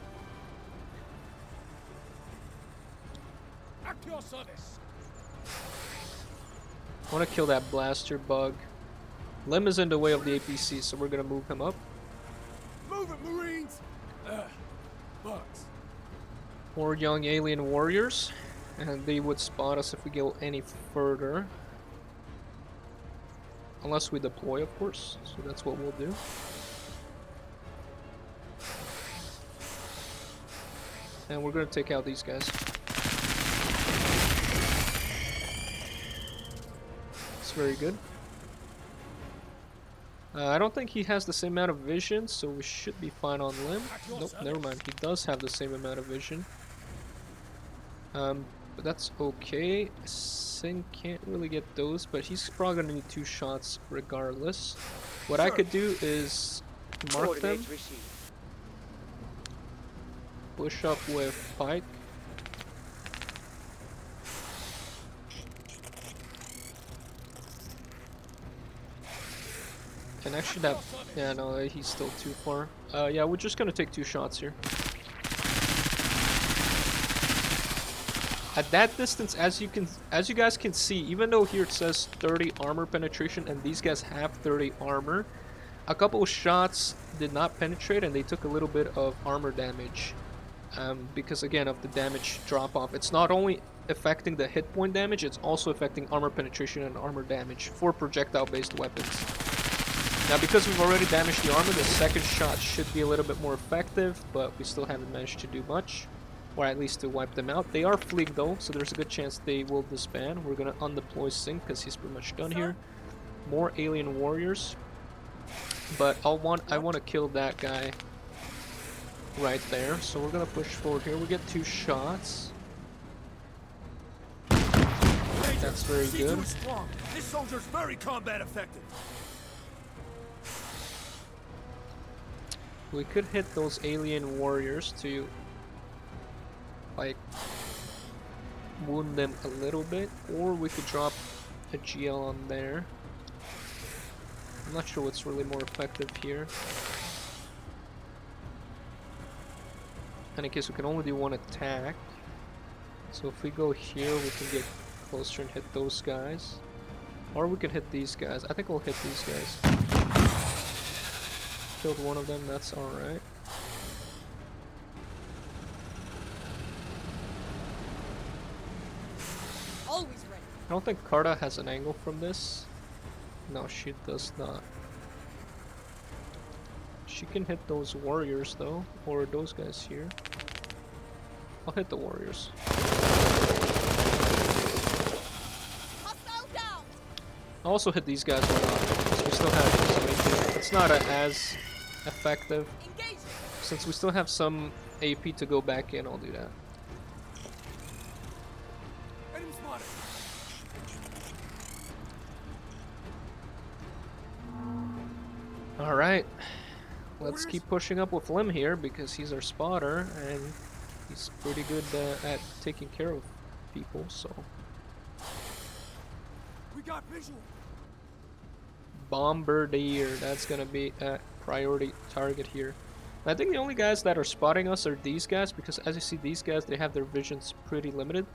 At your service. I want to kill that blaster bug. Lim is in the way of the APC, so we're gonna move him up. Move it, Marines. Bugs. More young alien warriors, and they would spot us if we go any further. Unless we deploy, of course, so that's what we'll do. And we're gonna take out these guys. It's very good. I don't think he has the same amount of vision, so we should be fine on Lim. Nope, never mind. He does have the same amount of vision. But that's okay. Sing can't really get those, but he's probably gonna need 2 shots regardless. What I could do is mark them, Coordinates received. push up with Pike. And actually that, yeah, no, he's still too far. Yeah, we're just gonna take 2 shots here. At that distance, as you guys can see, even though here it says 30 armor penetration and these guys have 30 armor, a couple of shots did not penetrate and they took a little bit of armor damage. Because again of the damage drop off. It's not only affecting the hit point damage, it's also affecting armor penetration and armor damage for projectile based weapons. Now because we've already damaged the armor, the second shot should be a little bit more effective, but we still haven't managed to do much. Or at least to wipe them out. They are fleeing though, so there's a good chance they will disband. We're gonna undeploy Sing because he's pretty much done here. More alien warriors. But I want to kill that guy right there. So we're gonna push forward here. We get 2 shots. That's very good. Strong. This soldier's very combat effective. We could hit those alien warriors to like wound them a little bit, or we could drop a GL on there. I'm not sure what's really more effective here. And in case we can only do 1 attack, so if we go here we can get closer and hit those guys, or we can hit these guys. I think we'll hit these guys. Killed one of them, that's alright. Always ready. I don't think Carta has an angle from this. No, she does not. She can hit those warriors though, or those guys here. I'll hit the warriors. Hostile down. I'll also hit these guys why not, because we still have some AP. It's not as effective. Engaging. Since we still have some AP to go back in, I'll do that. Enemy spotted. Alright. Let's keep pushing up with Lim here because he's our spotter and he's pretty good at taking care of people, so. We got visual. Bombardier, that's gonna be a priority target here. I think the only guys that are spotting us are these guys because as you see, these guys, they have their visions pretty limited.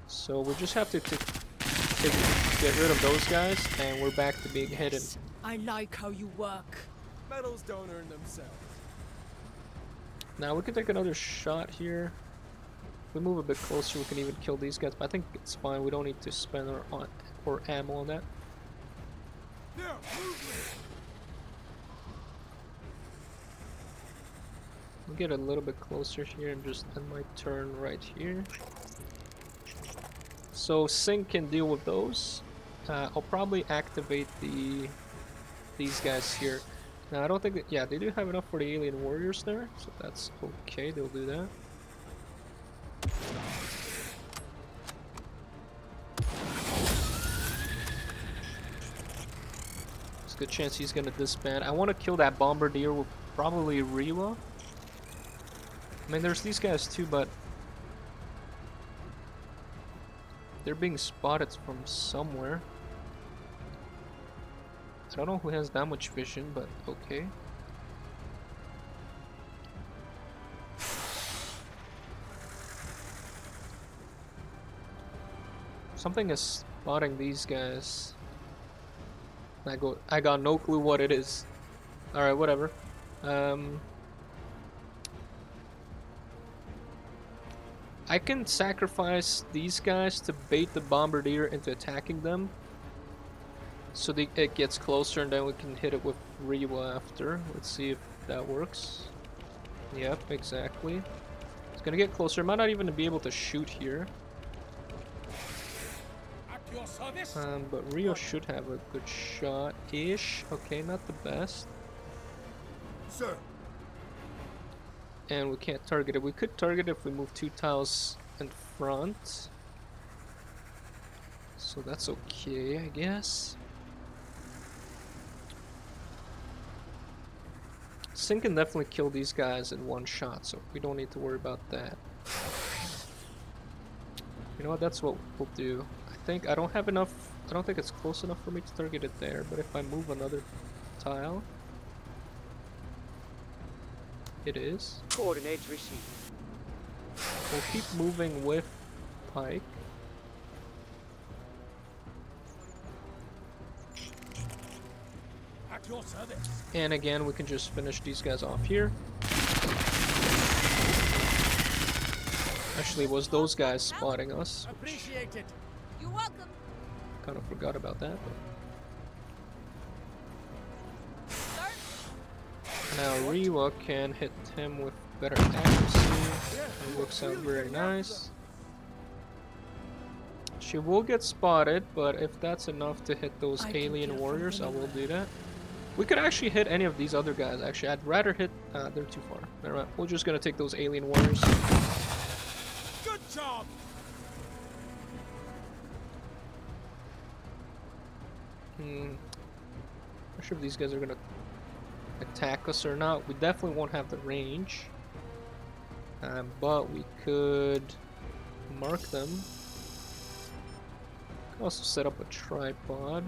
So we just have to get rid of those guys and we're back to being hidden. I like how you work. Medals don't earn themselves. Now we can take another shot here. If we move a bit closer, we can even kill these guys, but I think it's fine. We don't need to spend our ammo on that. There, movement. We'll get a little bit closer here and just end my turn right here. So Sync can deal with those. I'll probably activate these guys here. Now I don't think that, yeah, they do have enough for the alien warriors there, so that's okay, they'll do that. There's a good chance he's gonna disband. I want to kill that bombardier with probably Rewa. I mean, there's these guys too, but they're being spotted from somewhere. I don't know who has that much vision, but okay. Something is spotting these guys. I got no clue what it is. Alright, whatever. I can sacrifice these guys to bait the bombardier into attacking them. So it gets closer and then we can hit it with Rewa after. Let's see if that works. Yep, exactly. It's gonna get closer. Might not even be able to shoot here. At your service. But Rio should have a good shot-ish. Okay, not the best. Sir. And we can't target it. We could target it if we move 2 tiles in front. So that's okay, I guess. Sin can definitely kill these guys in one shot, so we don't need to worry about that. You know what, that's what we'll do. I don't have enough, I don't think it's close enough for me to target it there, but if I move another tile, it is. Coordinates received. We'll keep moving with Pike. At your service. And again, we can just finish these guys off here. Actually, it was those guys spotting us. Appreciate it. You're welcome. Kind of forgot about that. Start. But now Rewa can hit him with better accuracy. It works out very nice. She will get spotted, but if that's enough to hit those alien warriors, I will do that. We could actually hit any of these other guys. Actually, I'd rather hit. They're too far. Never mind. We're just gonna take those alien warriors. Good job. Not sure if these guys are gonna attack us or not. We definitely won't have the range, but we could mark them. Could also set up a tripod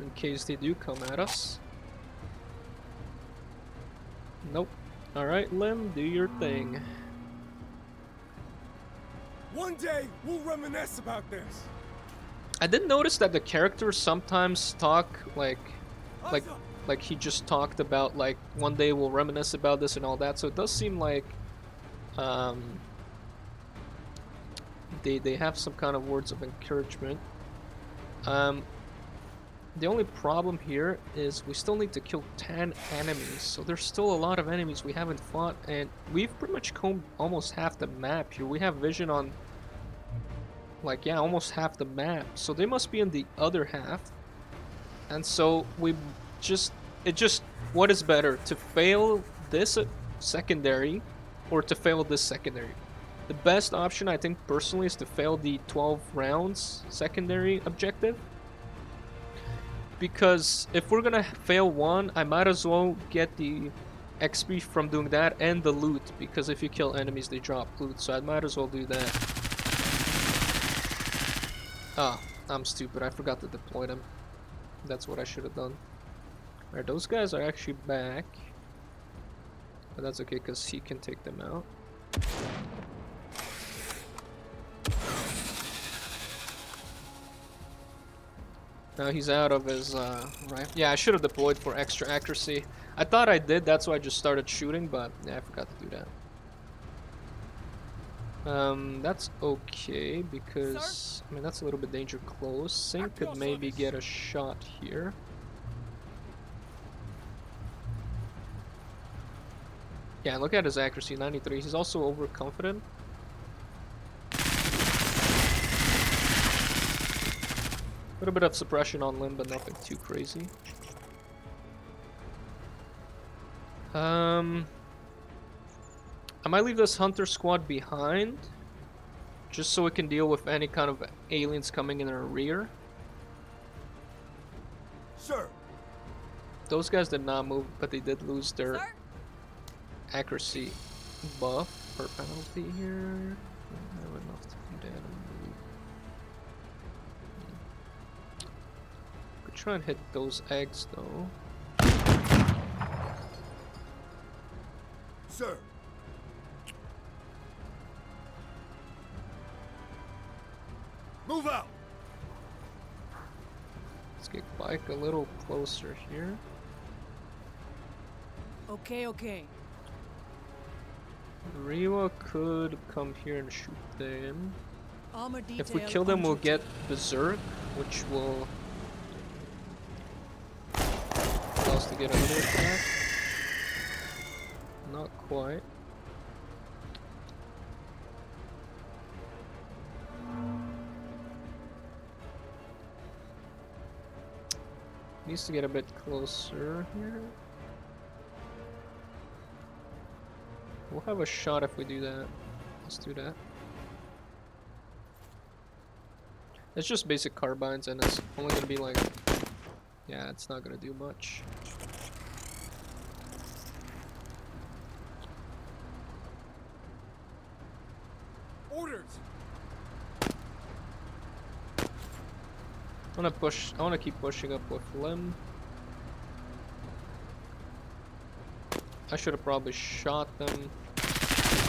in case they do come at us. Nope. Alright, Lim, do your thing. One day, we'll reminisce about this. I did notice that the characters sometimes talk like he just talked about like one day we'll reminisce about this and all that. So it does seem like they have some kind of words of encouragement. The only problem here is we still need to kill 10 enemies, so there's still a lot of enemies we haven't fought, and we've pretty much combed almost half the map here. We have vision on, like, yeah, almost half the map, so they must be in the other half. And so what is better, to fail this secondary or to fail this secondary? The best option, I think personally, is to fail the 12 rounds secondary objective. because if we're gonna fail one, I might as well get the XP from doing that and the loot, because if you kill enemies, they drop loot, so I might as well do that. Ah, I'm stupid. I forgot to deploy them. That's what I should have done. Alright, those guys are actually back. But that's okay, because he can take them out. Now he's out of his rifle. Yeah, I should have deployed for extra accuracy. I thought I did, that's why I just started shooting, but yeah, I forgot to do that. That's okay, because I mean that's a little bit danger close. Sink could maybe get a shot here. Yeah, look at his accuracy, 93. He's also overconfident. A little bit of suppression on Limb, but nothing too crazy. I might leave this hunter squad behind, just so we can deal with any kind of aliens coming in our rear. Sir. Those guys did not move, but they did lose their Sir? accuracy buff or penalty here. I have enough to do that. Could try and hit those eggs though. Sir. Move out. Let's get Bike a little closer here. Okay, okay. Riwa could come here and shoot them. Armor detail. If we kill them, we'll on get duty. Berserk, which will allow us to get another attack. Not quite. Needs to get a bit closer here. We'll have a shot if we do that. Let's do that. It's just basic carbines and it's only gonna be like... Yeah, it's not gonna do much. Orders. I wanna keep pushing up with Limb. I should have probably shot them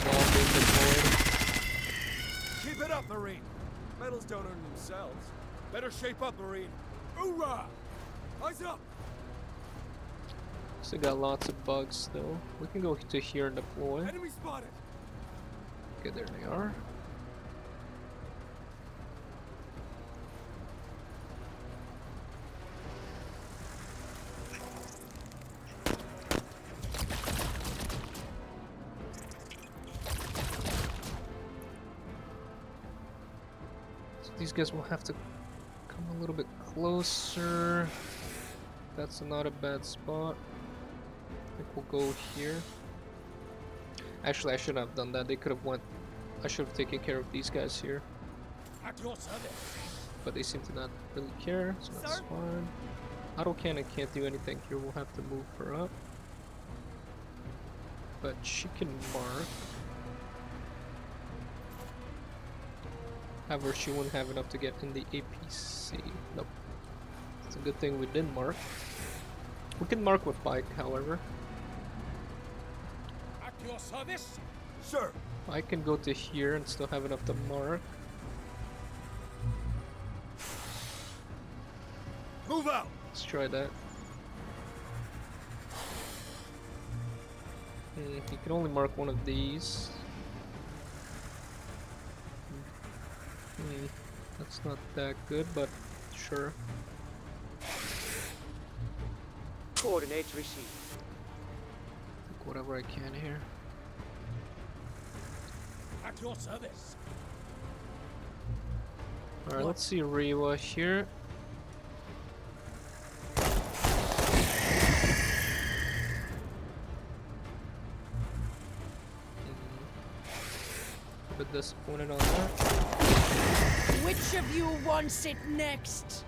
while being deployed. Keep it up, Marine. Medals don't earn themselves. Better shape up, Marine. Hoorah! Eyes up! Still got lots of bugs still. We can go to here and deploy. Enemy spotted. Okay, there they are. So these guys will have to come a little bit closer. That's not a bad spot. I think we'll go here. Actually, I shouldn't have done that. They could have went. I should have taken care of these guys here. At your service. But they seem to not really care, so that's Sir? fine. Auto cannon can't do anything here. We'll have to move her up. But she can mark. However, she wouldn't have enough to get in the APC. Nope. It's a good thing we didn't mark. We can mark with Bike, however. At your service. Sir. I can go to here and still have enough to mark. Move out. Let's try that. You can only mark one of these. That's not that good, but sure. Coordinates received. Take whatever I can here. At your service. Alright, let's see Riwa here. A bit disappointed on that. Which of you wants it next?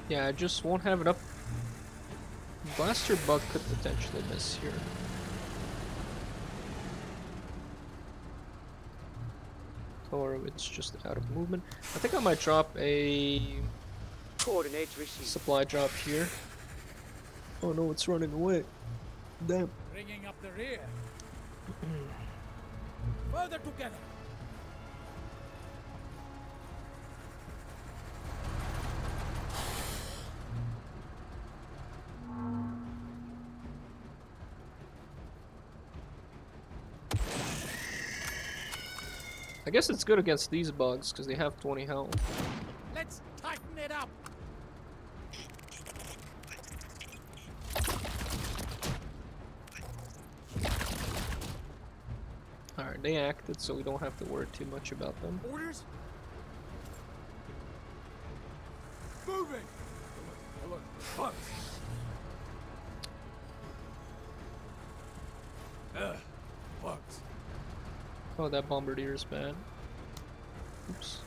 Yeah, I just won't have it up. Blaster bug could potentially miss here. Or it's just out of movement. I think I might drop a Coordinates received. supply drop here. Oh no, it's running away. Damn. Bringing up the rear. Further together. I guess it's good against these bugs because they have 20 health. Let's tighten it up. Alright, they acted, so we don't have to worry too much about them. Orders? Moving! Look, bugs! Bugs. Oh, that bombardier is bad. Oops.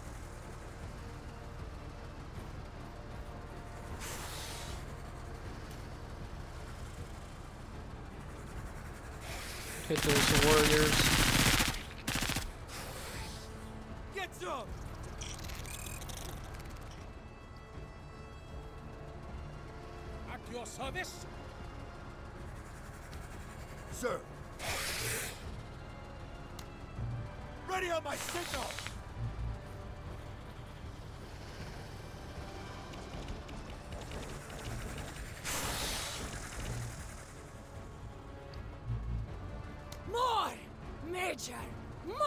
Hit those warriors. Get some! At your service. Sir! Ready on my signal! More! Major! More!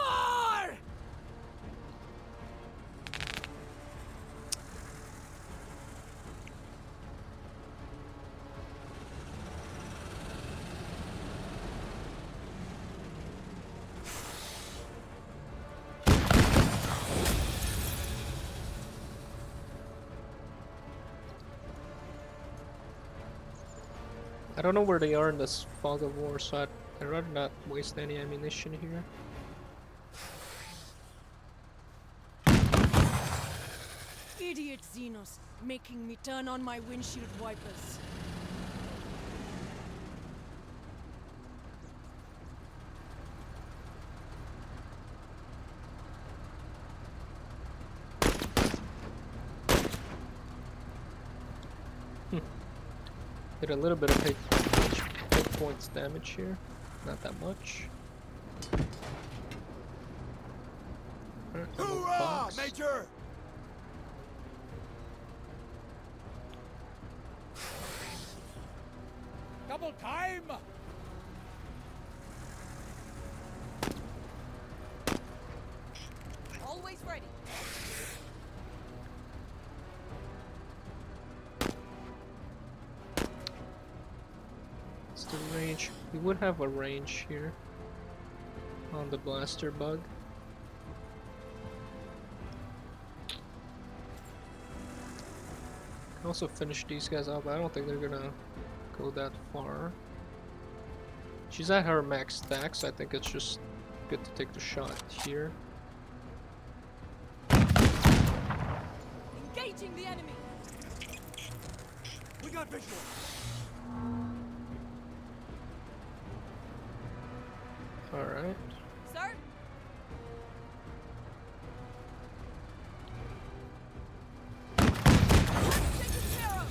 I don't know where they are in this fog of war, so I'd rather not waste any ammunition here. Idiot Xenos, making me turn on my windshield wipers. Did a little bit of hit points damage here, not that much. Alright, ammo Hoorah, box. Major! Double time. Always ready. It's the range. We would have a range here on the blaster bug. Can also finish these guys up. I don't think they're gonna go that far. She's at her max stack, so I think it's just good to take the shot here. Engaging the enemy. We got visual! Alright. Sir? Taken care of.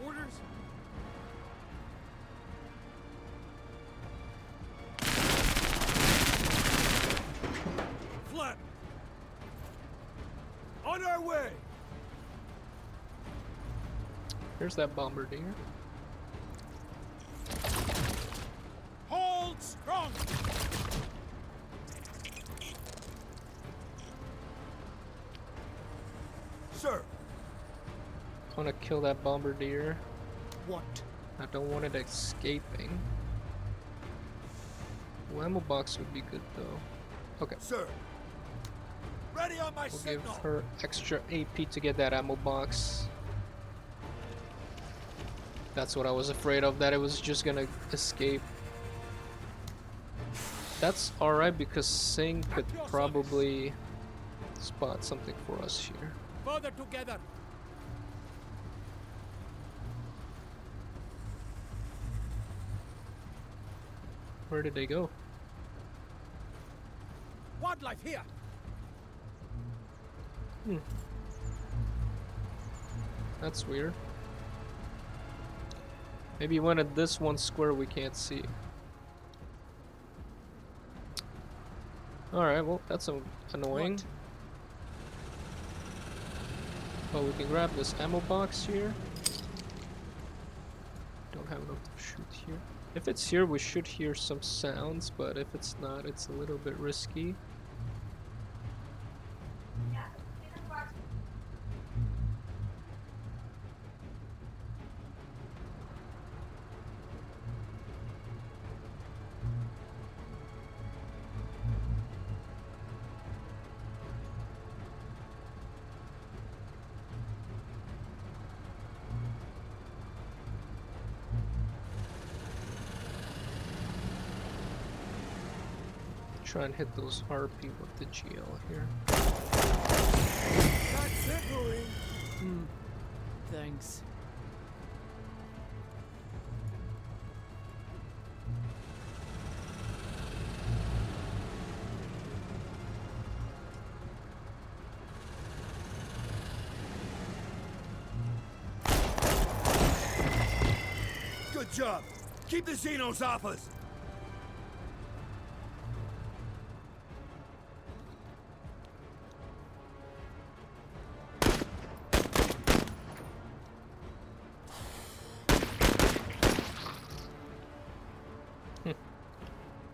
Orders? Flap! On our way! Here's that bombardier. Hold strong. Sir! I want to kill that bombardier. What? I don't want it escaping. Well, ammo box would be good though. Okay, Sir! Ready on my we'll give signal! her extra AP to get that ammo box. That's what I was afraid of, that it was just gonna escape. That's alright because Sing could probably spot something for us here. Further together. Where did they go? Wildlife here. That's weird. Maybe one at this one square we can't see. Alright, well, that's annoying. What? But we can grab this ammo box here. Don't have enough to shoot here. If it's here, we should hear some sounds, but if it's not, it's a little bit risky. Try and hit those harpy with the GL here. That's it, Marine. Thanks. Good job. Keep the Xenos off us.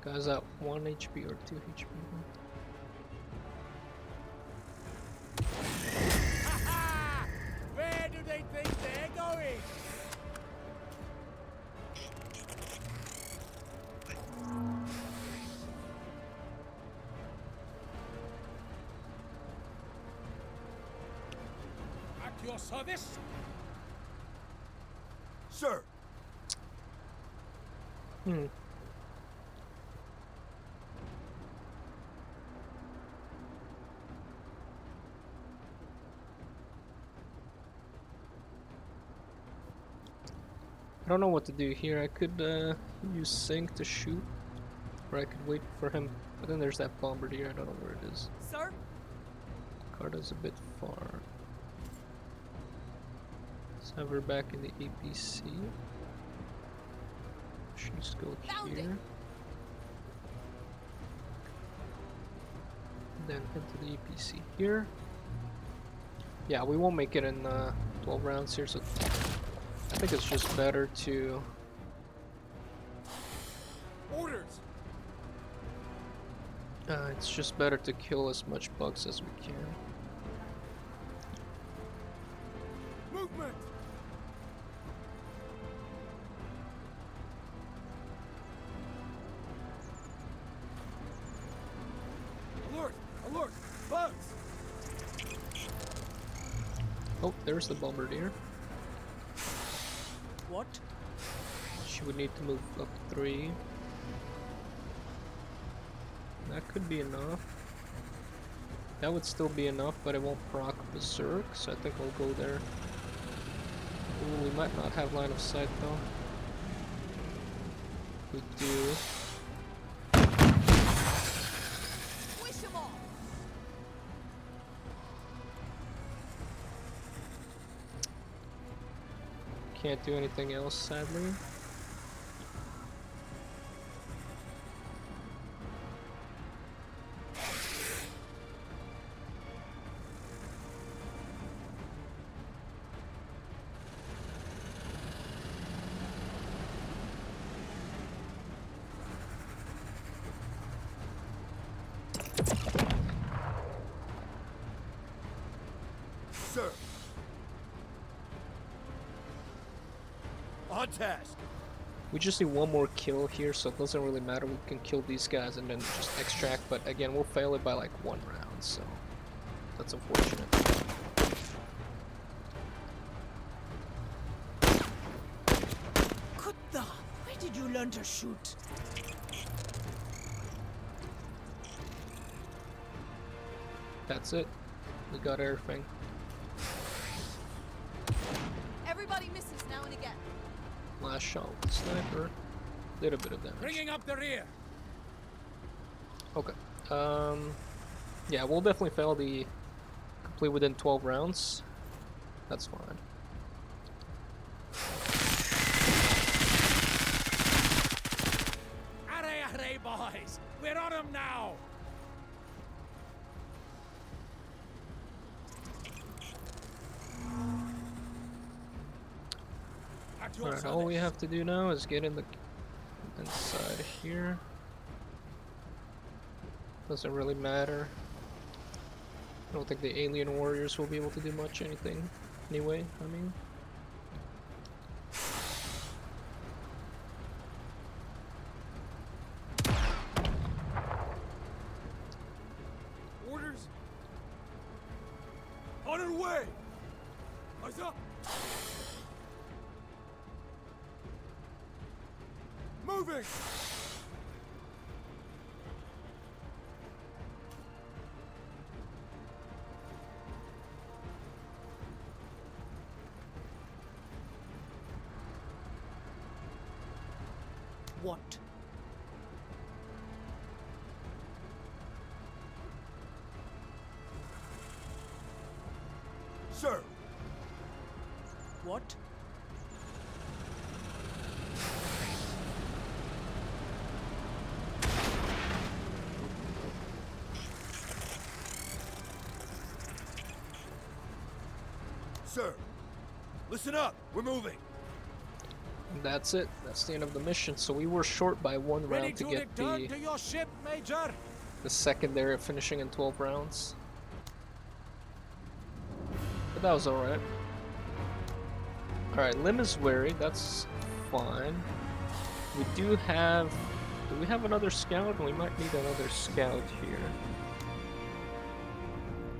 Guys at 1 HP or 2 HP. Ha-ha! Where do they think they're going? At your service. Sir. I don't know what to do here. I could use Sync to shoot, or I could wait for him. But then there's that bombardier. I don't know where it is. Sir? Carta's a bit far. Let's have her back in the APC. She's go Found here. it. Then into the APC here. Yeah, we won't make it in 12 rounds here, so I think it's just better to... Orders. it's just better to kill as much bugs as we can. Movement. Alert! Alert! Bugs! Oh, there's the bombardier. What? She would need to move up 3. That could be enough. That would still be enough, but it won't proc Berserk, so I think I'll go there. Ooh, we might not have line of sight though. We do. Wish them all! Can't do anything else, sadly. Sir. On task. We just need one more kill here, so it doesn't really matter. We can kill these guys and then just extract, but again, we'll fail it by like 1 round, so that's unfortunate. did you learn to shoot? That's it. We got everything. Everybody misses now and again. Last shot with the sniper. Did a bit of damage. Bringing up the rear. Okay. Yeah, we'll definitely fail the complete within 12 rounds. That's fine. Array, array, boys. We're on them now. At your Alright, all we service. have to do now is get in the inside here. Doesn't really matter. I don't think the alien warriors will be able to do much anything anyway, I mean. Orders? On our way! Eyes up! Moving! What? Sir! What? Sir! Listen up! We're moving! And that's it. That's the end of the mission. So we were short by 1 Ready round to to get return to your ship, Major. the secondary finishing in 12 rounds. But that was alright. Alright, Lim is wary. That's fine. We do have... Do we have another scout? We might need another scout here.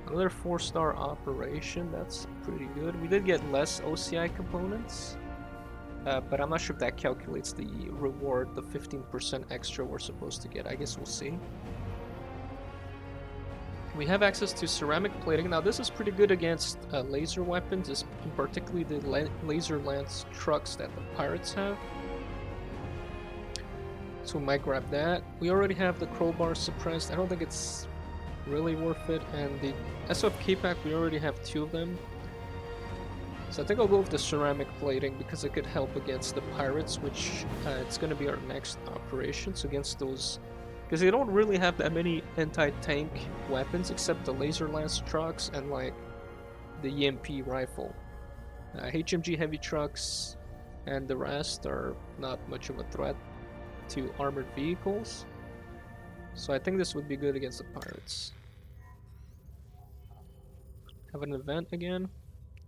Another 4-star operation. That's pretty good. We did get less OCI components. But I'm not sure if that calculates the reward, the 15% extra we're supposed to get. I guess we'll see. We have access to ceramic plating. Now this is pretty good against laser weapons, particularly the laser lance trucks that the pirates have. So we might grab that. We already have the crowbar suppressed. I don't think it's really worth it. And the SFK pack, we already have 2 of them. So I think I'll go with the ceramic plating because it could help against the pirates, which it's going to be our next operation. So against those, because they don't really have that many anti-tank weapons except the laser lance trucks and like the EMP rifle. HMG heavy trucks and the rest are not much of a threat to armored vehicles. So I think this would be good against the pirates. Have an event again.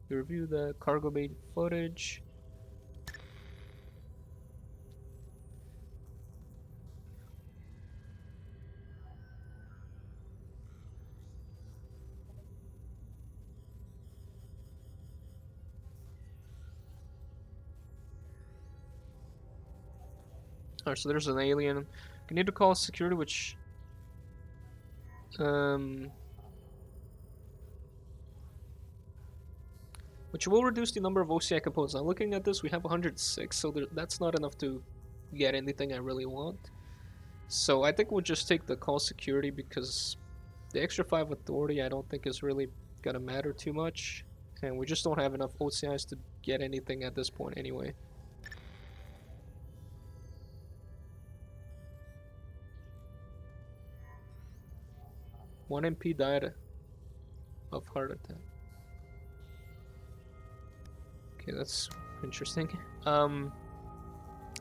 We review the cargo bay footage. Alright, so there's an alien. We need to call security, which will reduce the number of OCI components. Now looking at this, we have 106, so that's not enough to get anything I really want. So I think we'll just take the call security because the extra 5 authority I don't think is really gonna matter too much. And we just don't have enough OCIs to get anything at this point anyway. One MP died of heart attack. Okay, that's interesting.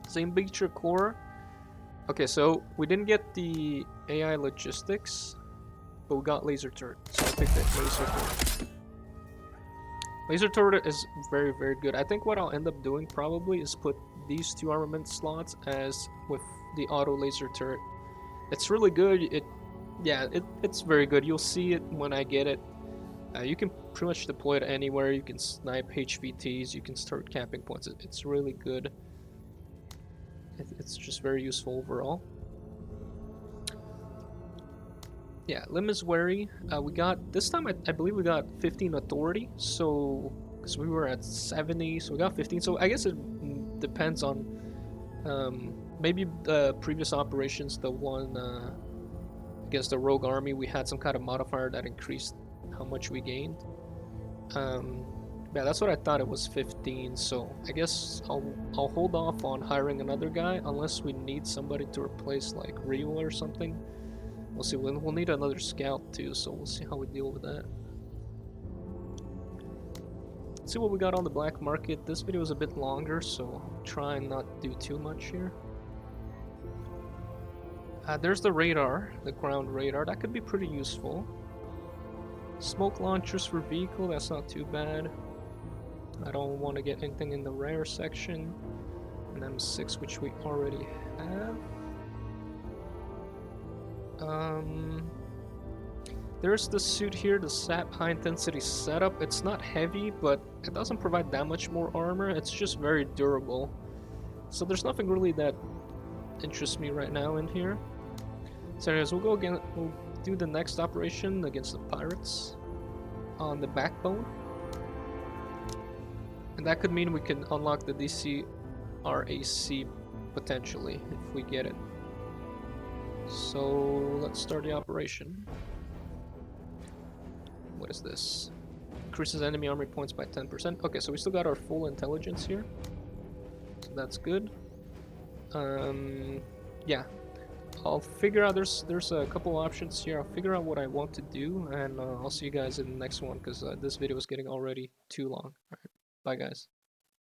Same Beecher core. Okay, so we didn't get the AI logistics, but we got laser turret. So I picked that laser turret. Laser turret is very, very good. I think what I'll end up doing probably is put these 2 armament slots as with the auto laser turret. It's really good. It's very good. You'll see it when I get it. You can pretty much deploy it anywhere. You can snipe HVTs. You can start camping points. It's really good. It's just very useful overall. Yeah, Lim is wary. We got this time. I believe we got 15 authority. So because we were at 70, so we got 15. So I guess it depends on maybe the previous operations. The one against the rogue army, we had some kind of modifier that increased how much we gained. Yeah, that's what I thought. It was 15. So I guess I'll hold off on hiring another guy unless we need somebody to replace like Rio or something. We'll see. We'll need another scout too, so we'll see how we deal with that. Let's see what we got on the black market. This video is a bit longer, so I'll try and not do too much here. There's the radar, the ground radar. That could be pretty useful. Smoke launchers for vehicle, that's not too bad. I don't want to get anything in the rare section. An M6, which we already have. There's the suit here, the SAP high intensity setup. It's not heavy, but it doesn't provide that much more armor. It's just very durable. So there's nothing really that interests me right now in here. So anyways, we'll go again. We'll do the next operation against the pirates on the backbone. And that could mean we can unlock the DCRAC potentially if we get it. So let's start the operation. What is this? Increases enemy army points by 10%. Okay, so we still got our full intelligence here. So that's good. Yeah. I'll figure out, there's a couple options here. I'll figure out what I want to do, and I'll see you guys in the next one, because this video is getting already too long. Alright, bye guys.